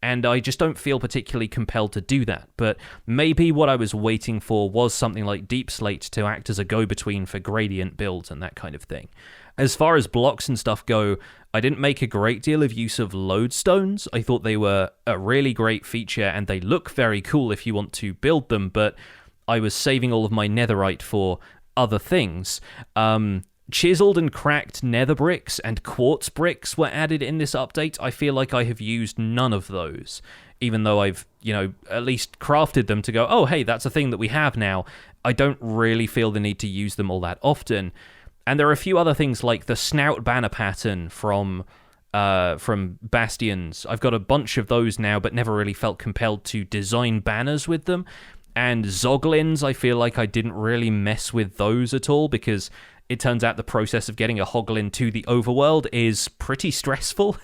And I just don't feel particularly compelled to do that. But maybe what I was waiting for was something like Deep Slate to act as a go-between for gradient builds and that kind of thing. As far as blocks and stuff go, I didn't make a great deal of use of lodestones. I thought they were a really great feature and they look very cool if you want to build them, but I was saving all of my netherite for other things. Chiseled and cracked nether bricks and quartz bricks were added in this update. I feel like I have used none of those, even though I've, at least crafted them to go, oh, hey, that's a thing that we have now. I don't really feel the need to use them all that often. And there are a few other things like the snout banner pattern from Bastions. I've got a bunch of those now, but never really felt compelled to design banners with them. And Zoglins, I feel like I didn't really mess with those at all because it turns out the process of getting a Hoglin to the overworld is pretty stressful.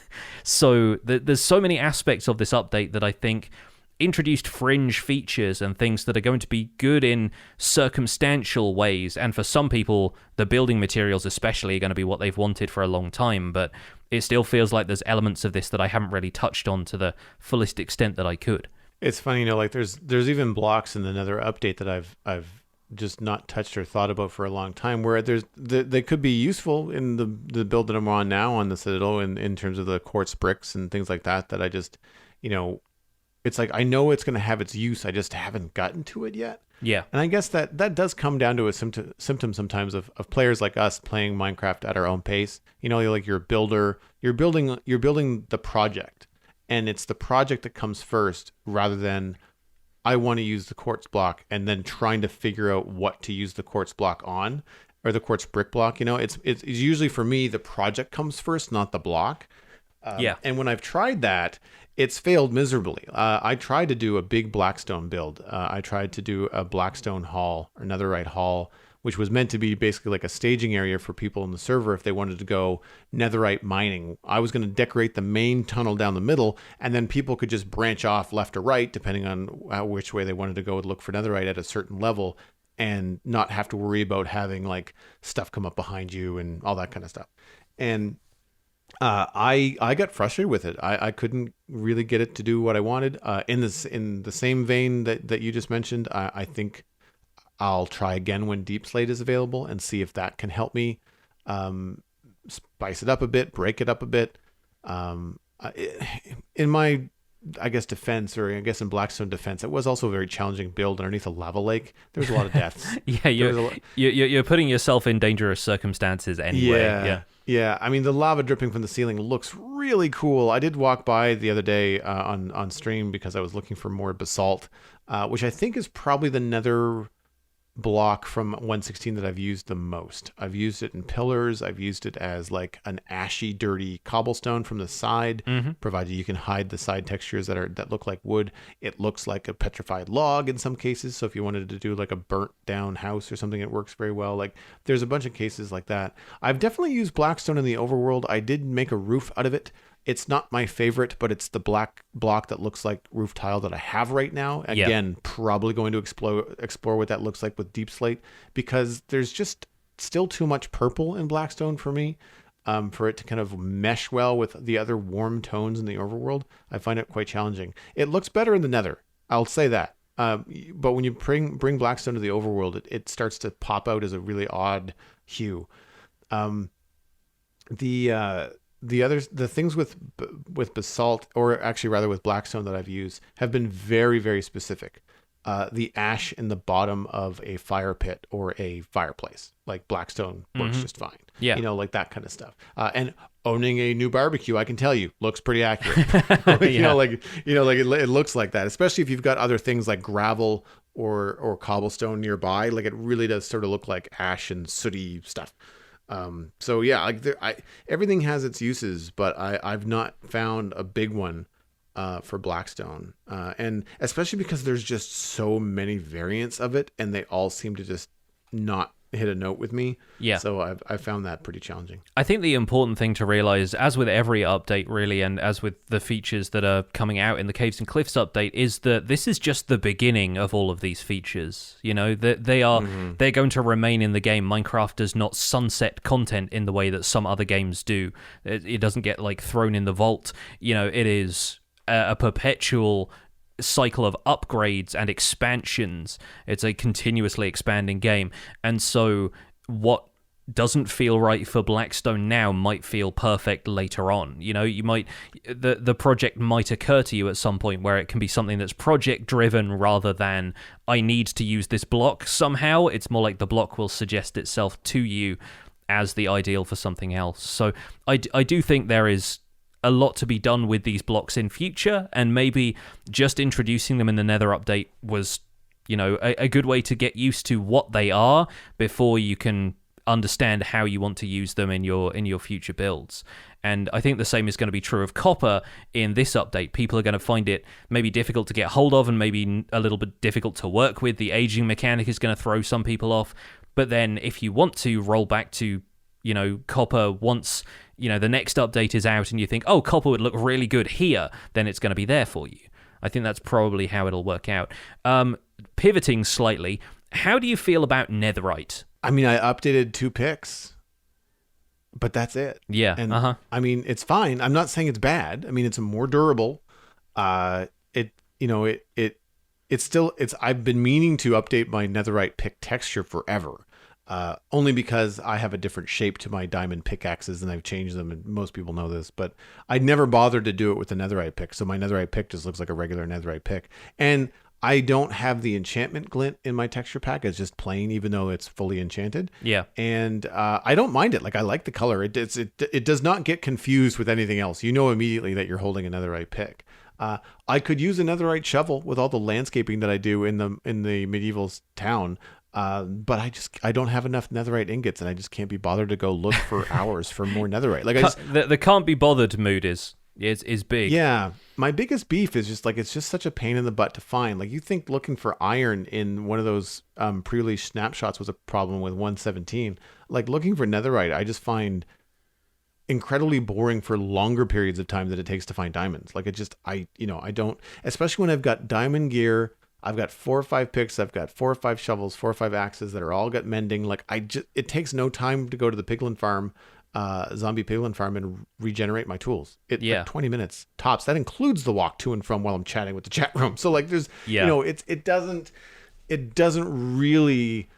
So there's so many aspects of this update that I think introduced fringe features and things that are going to be good in circumstantial ways. And for some people, the building materials especially are going to be what they've wanted for a long time. But it still feels like there's elements of this that I haven't really touched on to the fullest extent that I could. It's funny, like there's even blocks in the Nether update that I've just not touched or thought about for a long time, where they could be useful in the build that I'm on now on the Citadel in terms of the quartz bricks and things like that I just, it's like I know it's going to have its use, I just haven't gotten to it yet. Yeah. And I guess that does come down to a symptom sometimes of players like us playing Minecraft at our own pace. You're like you're a builder, you're building the project, and it's the project that comes first rather than I want to use the quartz block and then trying to figure out what to use the quartz block on, or the quartz brick block. It's usually for me the project comes first, not the block. Yeah. And when I've tried that, it's failed miserably. I tried to do a big blackstone build. I tried to do a blackstone hall or netherite hall, which was meant to be basically like a staging area for people in the server if they wanted to go netherite mining. I was going to decorate the main tunnel down the middle, and then people could just branch off left or right, depending on which way they wanted to go and look for netherite at a certain level, and not have to worry about having like stuff come up behind you and all that kind of stuff. And I got frustrated with it. I couldn't really get it to do what I wanted. In the same vein that you just mentioned, I think I'll try again when Deep Slate is available and see if that can help me spice it up a bit, break it up a bit. In my, I guess, defense, or I guess in Blackstone defense, it was also a very challenging build underneath a lava lake. There was a lot of deaths. Yeah, you're putting yourself in dangerous circumstances anyway. Yeah. I mean, the lava dripping from the ceiling looks really cool. I did walk by the other day on stream because I was looking for more basalt, which I think is probably the nether block from 116 that I've used the most. I've used it in pillars. I've used it as like an ashy, dirty cobblestone from the side, provided you can hide the side textures that look like wood. It looks like a petrified log in some cases. So if you wanted to do like a burnt down house or something, it works very well. Like there's a bunch of cases like that. I've definitely used blackstone in the overworld. I did make a roof out of it. It's not my favorite, but it's the black block that looks like roof tile that I have right now. Again, probably going to explore what that looks like with Deep Slate, because there's just still too much purple in Blackstone for me, for it to kind of mesh well with the other warm tones in the overworld. I find it quite challenging. It looks better in the Nether, I'll say that. But when you bring Blackstone to the overworld, it starts to pop out as a really odd hue. The things with basalt, or actually rather with blackstone that I've used, have been very, very specific. the ash in the bottom of a fire pit or a fireplace. Like Blackstone works just fine. Yeah. You know, like that kind of stuff. And owning a new barbecue, I can tell you, looks pretty accurate. Like, it looks like that, especially if you've got other things like gravel or cobblestone nearby. Like it really does sort of look like ash and sooty stuff. So yeah, like everything has its uses, but I've not found a big one for Blackstone, and especially because there's just so many variants of it, and they all seem to just not hit a note with me. Yeah. So I've found that pretty challenging. I think the important thing to realize, as with every update really, and as with the features that are coming out in the Caves and Cliffs update, is that this is just the beginning of all of these features. You know, that they're going to remain in the game. Minecraft does not sunset content in the way that some other games do. It doesn't get like thrown in the vault. You know, it is a perpetual cycle of upgrades and expansions. It's a continuously expanding game, and so what doesn't feel right for Blackstone now might feel perfect later on. You know, you might the project might occur to you at some point where it can be something that's project driven rather than I need to use this block somehow. It's more like the block will suggest itself to you as the ideal for something else. So I do think there is a lot to be done with these blocks in future, and maybe just introducing them in the Nether update was, you know, a good way to get used to what they are before you can understand how you want to use them in your future builds. And I think the same is going to be true of copper in this update. People are going to find it maybe difficult to get hold of and maybe a little bit difficult to work with. The aging mechanic is going to throw some people off. But then if you want to roll back to, you know, copper once, you know, the next update is out and you think, oh, copper would look really good here, then it's going to be there for you. I think that's probably how it'll work out. Pivoting slightly, how do you feel about netherite? I mean, I updated 2 picks, but that's it. Yeah. And I mean, it's fine. I'm not saying it's bad. I mean, it's more durable. I've been meaning to update my netherite pick texture forever. Only because I have a different shape to my diamond pickaxes and I've changed them, and most people know this, but I never bothered to do it with the netherite pick. So my netherite pick just looks like a regular netherite pick. And I don't have the enchantment glint in my texture pack. It's just plain, even though it's fully enchanted. Yeah. And I don't mind it. Like, I like the color. It does not get confused with anything else. You know immediately that you're holding a netherite pick. I could use a netherite shovel with all the landscaping that I do in the medieval town. But I don't have enough netherite ingots, and I just can't be bothered to go look for hours for more netherite. Like the can't be bothered mood is big. Yeah, my biggest beef is just like, it's just such a pain in the butt to find. Like, you think looking for iron in one of those pre-release snapshots was a problem with 1.17. Like, looking for netherite, I just find incredibly boring for longer periods of time than it takes to find diamonds. Like, I don't, especially when I've got diamond gear. I've got 4 or 5 picks. I've got 4 or 5 shovels, 4 or 5 axes that are all got mending. Like, it takes no time to go to the piglin farm, zombie piglin farm, and regenerate my tools. Like 20 minutes tops. That includes the walk to and from while I'm chatting with the chat room. So like, there's, it doesn't really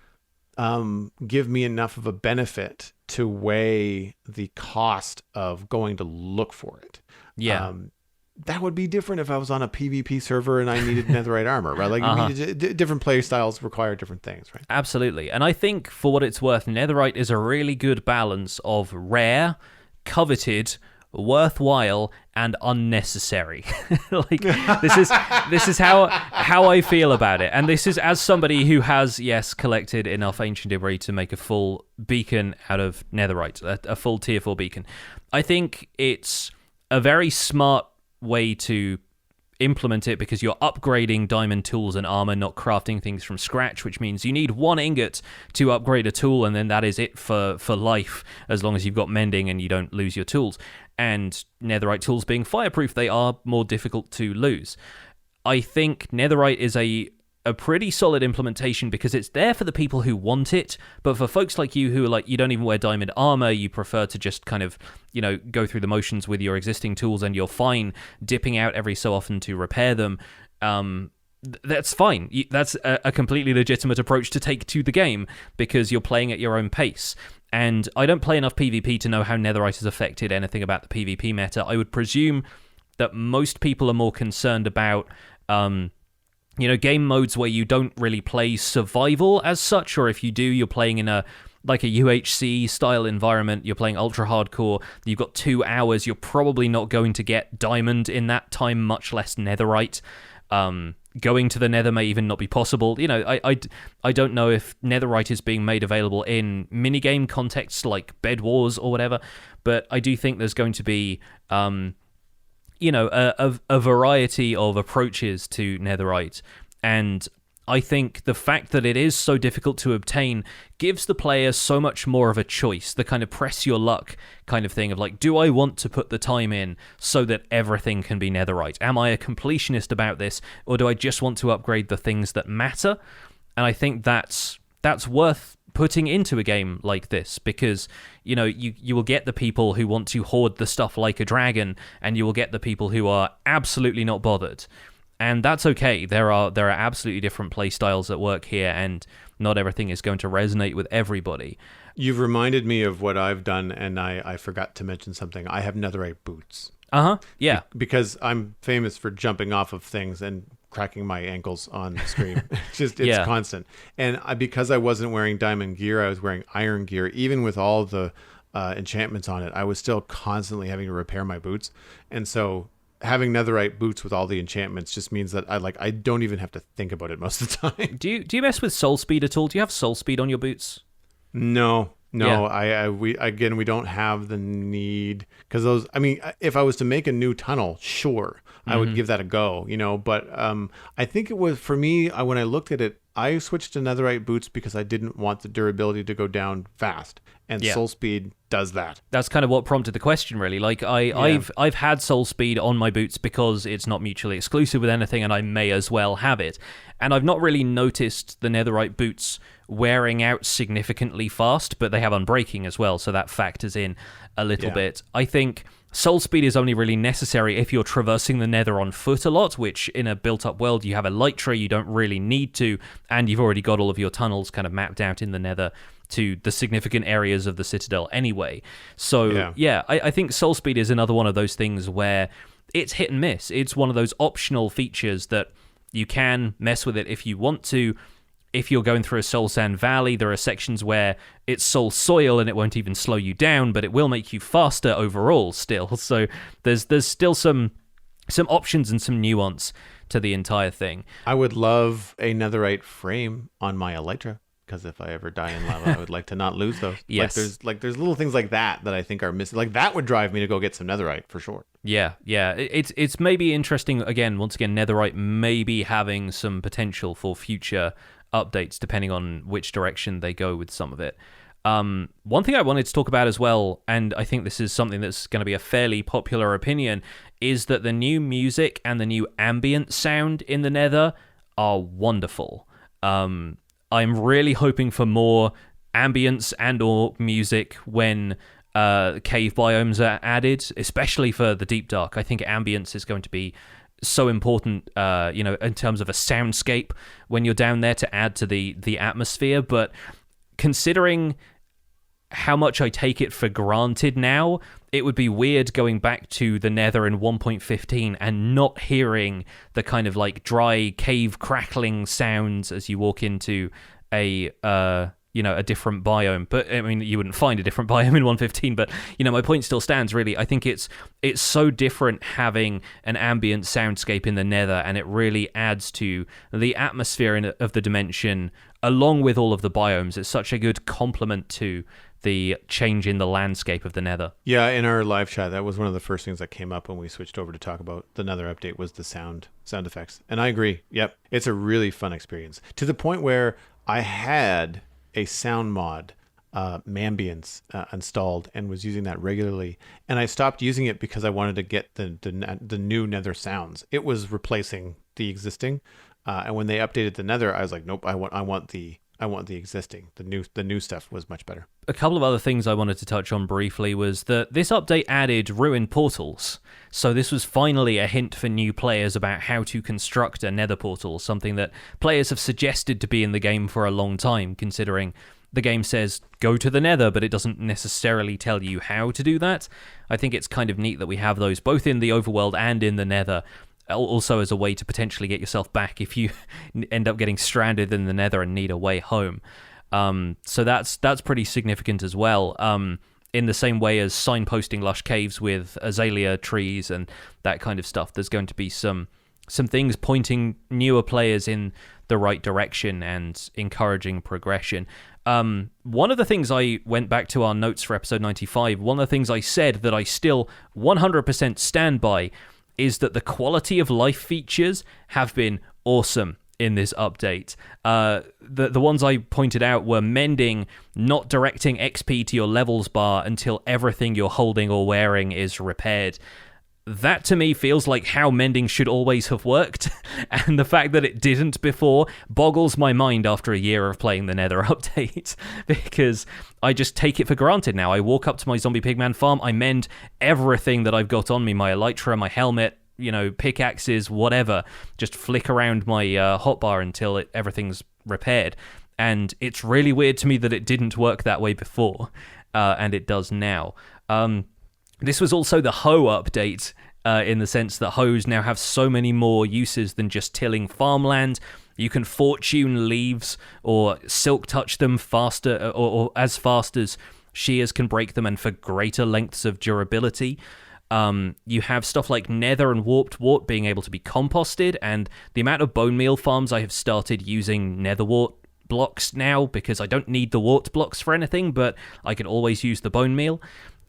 give me enough of a benefit to weigh the cost of going to look for it. Yeah. That would be different if I was on a PvP server and I needed netherite armor, right? Like, different play styles require different things, right? Absolutely. And I think, for what it's worth, netherite is a really good balance of rare, coveted, worthwhile, and unnecessary. Like, this is how I feel about it. And this is as somebody who has, yes, collected enough ancient debris to make a full beacon out of netherite, a full tier 4 beacon. I think it's a very smart way to implement it, because you're upgrading diamond tools and armor, not crafting things from scratch, which means you need 1 ingot to upgrade a tool, and then that is it for life, as long as you've got mending and you don't lose your tools. And netherite tools being fireproof, they are more difficult to lose. I think netherite is a pretty solid implementation because it's there for the people who want it, but for folks like you who are like, you don't even wear diamond armor, you prefer to just kind of, go through the motions with your existing tools, and you're fine dipping out every so often to repair them, that's fine. That's a completely legitimate approach to take to the game, because you're playing at your own pace. And I don't play enough PvP to know how netherite has affected anything about the PvP meta. I would presume that most people are more concerned about game modes where you don't really play survival as such, or if you do, you're playing in a UHC style environment, you're playing ultra hardcore, you've got 2 hours, you're probably not going to get diamond in that time, much less netherite. Going to the nether may even not be possible. I don't know if netherite is being made available in minigame contexts like Bed Wars or whatever, but I do think there's going to be a variety of approaches to netherite, and I think the fact that it is so difficult to obtain gives the player so much more of a choice, the kind of press your luck kind of thing of like, do I want to put the time in so that everything can be netherite? Am I a completionist about this, or do I just want to upgrade the things that matter? And I think that's worth putting into a game like this, because you will get the people who want to hoard the stuff like a dragon, and you will get the people who are absolutely not bothered. And that's okay. There are absolutely different play styles at work here, and not everything is going to resonate with everybody. You've reminded me of what I've done, and I forgot to mention something. I have netherite boots. Yeah. Because I'm famous for jumping off of things and cracking my ankles on stream. It's constant. And because I wasn't wearing diamond gear, I was wearing iron gear. Even with all the enchantments on it, I was still constantly having to repair my boots. And so having netherite boots with all the enchantments just means that I don't even have to think about it most of the time. Do you mess with soul speed at all? Do you have soul speed on your boots? No. Yeah. We don't have the need, because those, if I was to make a new tunnel, sure, I would give that a go, but I think it was, for me, when I looked at it, I switched to netherite boots because I didn't want the durability to go down fast, and soul speed does that. That's kind of what prompted the question, really. I've had soul speed on my boots because it's not mutually exclusive with anything, and I may as well have it. And I've not really noticed the netherite boots wearing out significantly fast, but they have unbreaking as well, so that factors in a little bit. I think soul speed is only really necessary if you're traversing the nether on foot a lot, which in a built-up world, you have a light tree, you don't really need to, and you've already got all of your tunnels kind of mapped out in the nether to the significant areas of the citadel anyway. So, I think soul speed is another one of those things where it's hit and miss. It's one of those optional features that you can mess with it if you want to. If you're going through a soul sand valley, there are sections where it's soul soil and it won't even slow you down, but it will make you faster overall still. So there's still some options and some nuance to the entire thing. I would love a netherite frame on my elytra, because if I ever die in lava, I would like to not lose those. Yes. There's little things like that I think are missing. Like, that would drive me to go get some netherite for sure. Yeah. It's maybe interesting, once again, netherite maybe having some potential for future updates depending on which direction they go with some of it. One thing I wanted to talk about as well, and I think this is something that's going to be a fairly popular opinion, is that the new music and the new ambient sound in the Nether are wonderful. I'm really hoping for more ambience and or music when cave biomes are added, especially for the Deep Dark. I think ambience is going to be so important, in terms of a soundscape when you're down there to add to the atmosphere. But considering how much I take it for granted now, it would be weird going back to the Nether in 1.15 and not hearing the kind of like dry cave crackling sounds as you walk into a different biome. But I mean, you wouldn't find a different biome in 1.15, but my point still stands, really. I think it's so different having an ambient soundscape in the Nether, and it really adds to the atmosphere of the dimension along with all of the biomes. It's such a good complement to the change in the landscape of the Nether. Yeah, in our live chat, that was one of the first things that came up when we switched over to talk about the Nether update, was the sound effects. And I agree. Yep. It's a really fun experience, to the point where I had a sound mod, Mambience, installed, and was using that regularly. And I stopped using it because I wanted to get the new Nether sounds. It was replacing the existing. And when they updated the Nether, I was like, nope, I want the existing. The new stuff was much better. A couple of other things I wanted to touch on briefly was that this update added ruined portals. So this was finally a hint for new players about how to construct a Nether portal, something that players have suggested to be in the game for a long time, considering the game says go to the Nether, but it doesn't necessarily tell you how to do that. I think it's kind of neat that we have those both in the overworld and in the Nether. also as a way to potentially get yourself back if you end up getting stranded in the Nether and need a way home. So that's pretty significant as well. In the same way as signposting lush caves with azalea trees and that kind of stuff, there's going to be some things pointing newer players in the right direction and encouraging progression. One of the things I went back to our notes for episode 95, one of the things I said that I still 100% stand by is that the quality of life features have been awesome in this update. The ones I pointed out were mending, not directing XP to your levels bar until everything you're holding or wearing is repaired. That to me feels like how mending should always have worked, and the fact that it didn't before boggles my mind after a year of playing the Nether update, because I just take it for granted now. I walk up to my zombie pigman farm, I mend everything that I've got on me, my elytra, my helmet, pickaxes, whatever, just flick around my hotbar until everything's repaired. And it's really weird to me that it didn't work that way before, and it does now. This was also the hoe update, in the sense that hoes now have so many more uses than just tilling farmland. You can fortune leaves or silk touch them faster, or as fast as shears can break them, and for greater lengths of durability. You have stuff like nether and warped wart being able to be composted, and the amount of bone meal farms I have started using nether wart blocks now, because I don't need the wart blocks for anything, but I can always use the bone meal.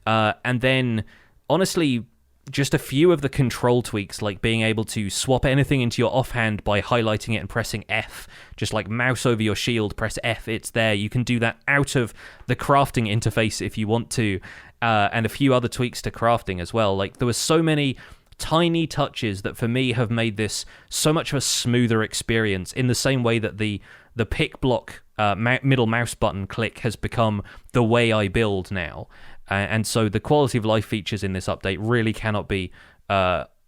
And then, honestly, just a few of the control tweaks, like being able to swap anything into your offhand by highlighting it and pressing F. Just like mouse over your shield, press F, it's there. You can do that out of the crafting interface if you want to, and a few other tweaks to crafting as well. Like, there were so many tiny touches that for me have made this so much of a smoother experience, in the same way that the pick block middle mouse button click has become the way I build now. And so the quality of life features in this update really cannot be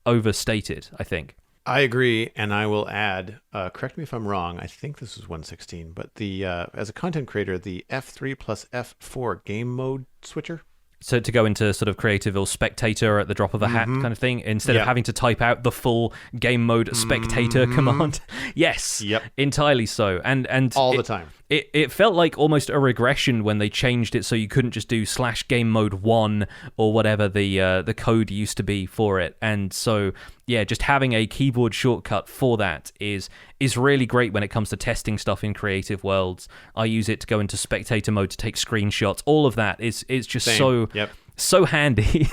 overstated, I think. I agree, and I will add, correct me if I'm wrong, I think this is 116, but the as a content creator, the F3 plus F4 game mode switcher. So to go into sort of creative or spectator at the drop of a hat kind of thing, instead of having to type out the full game mode spectator command. Yes, entirely so. And all the time. It felt like almost a regression when they changed it so you couldn't just do /game mode 1 or whatever the code used to be for it. And so, yeah, just having a keyboard shortcut for that is really great when it comes to testing stuff in creative worlds. I use it to go into spectator mode to take screenshots. All of that is just so handy.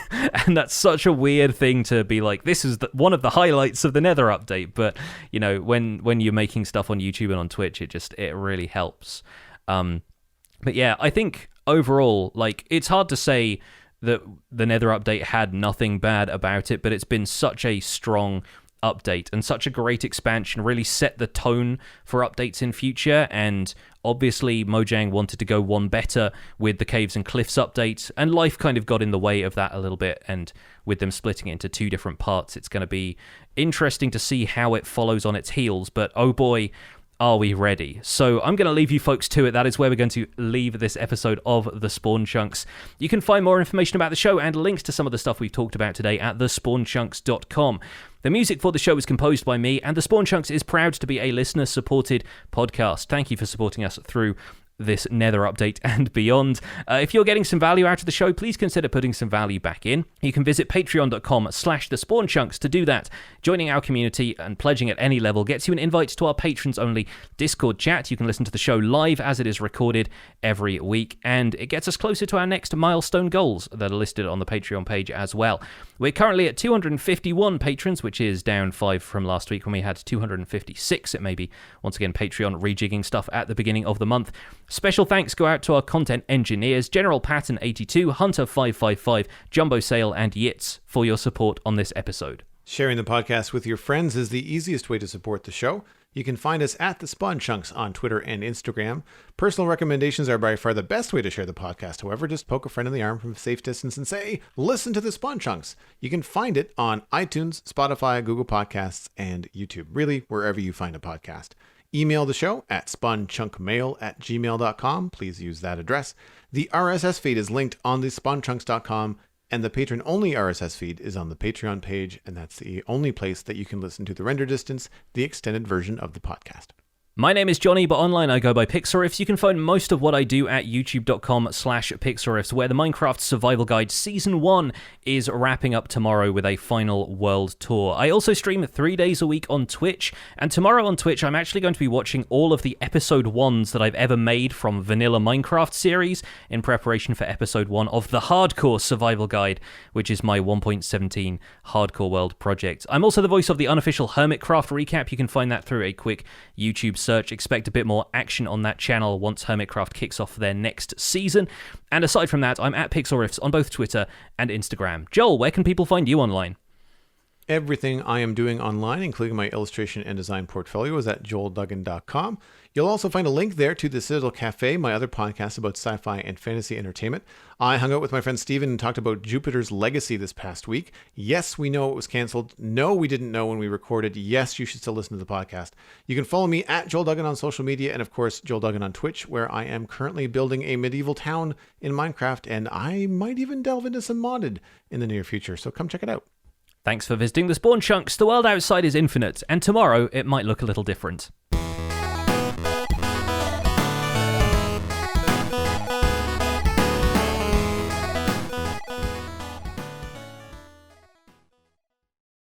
And that's such a weird thing to be like, this is one of the highlights of the Nether update. But, when you're making stuff on YouTube and on Twitch, it really helps. But yeah, I think overall, like, it's hard to say that the Nether update had nothing bad about it, but it's been such a strong update and such a great expansion, really set the tone for updates in future. And obviously Mojang wanted to go one better with the Caves and Cliffs update, and life kind of got in the way of that a little bit, and with them splitting it into two different parts, it's going to be interesting to see how it follows on its heels. But oh boy, are we ready? So I'm going to leave you folks to it. That is where we're going to leave this episode of The Spawn Chunks. You can find more information about the show and links to some of the stuff we've talked about today at thespawnchunks.com. The music for the show is composed by me, and The Spawn Chunks is proud to be a listener-supported podcast. Thank you for supporting us through this Nether update and beyond. If you're getting some value out of the show, please consider putting some value back in. You can visit patreon.com/thespawnchunks to do that. Joining our community and pledging at any level gets you an invite to our patrons-only Discord chat. You can listen to the show live as it is recorded every week, and it gets us closer to our next milestone goals that are listed on the Patreon page as well. We're currently at 251 patrons, which is down 5 from last week when we had 256. It may be, once again, Patreon rejigging stuff at the beginning of the month. Special thanks go out to our content engineers, General Patton 82, Hunter 555, Jumbo Sale, and Yitz for your support on this episode. Sharing the podcast with your friends is the easiest way to support the show. You can find us at The Spawn Chunks on Twitter and Instagram. Personal recommendations are by far the best way to share the podcast. However, just poke a friend in the arm from a safe distance and say, listen to The Spawn Chunks. You can find it on iTunes, Spotify, Google Podcasts, and YouTube. Really, wherever you find a podcast. Email the show at spawnchunkmail@gmail.com. Please use that address. The RSS feed is linked on the spawnchunks.com And the patron-only RSS feed is on the Patreon page, and that's the only place that you can listen to the render distance, the extended version of the podcast. My name is Johnny, but online I go by Pixelriffs. You can find most of what I do at youtube.com/Pixelriffs, where the Minecraft Survival Guide Season 1 is wrapping up tomorrow with a final world tour. I also stream 3 days a week on Twitch, and tomorrow on Twitch I'm actually going to be watching all of the Episode 1s that I've ever made from Vanilla Minecraft series in preparation for Episode 1 of the Hardcore Survival Guide, which is my 1.17 Hardcore World project. I'm also the voice of the unofficial Hermitcraft recap. You can find that through a quick YouTube search. Expect a bit more action on that channel once Hermitcraft kicks off their next season. And aside from that, I'm at Pixelriffs on both Twitter and Instagram. Joel, where can people find you online? Everything I am doing online, including my illustration and design portfolio, is at joelduggan.com. You'll also find a link there to the Citadel Cafe, my other podcast about sci-fi and fantasy entertainment. I hung out with my friend Steven and talked about Jupiter's Legacy this past week. Yes, we know it was canceled. No, we didn't know when we recorded. Yes, you should still listen to the podcast. You can follow me at Joel Duggan on social media, and of course, Joel Duggan on Twitch, where I am currently building a medieval town in Minecraft, and I might even delve into some modded in the near future, so come check it out. Thanks for visiting the Spawn Chunks. The world outside is infinite, and tomorrow it might look a little different.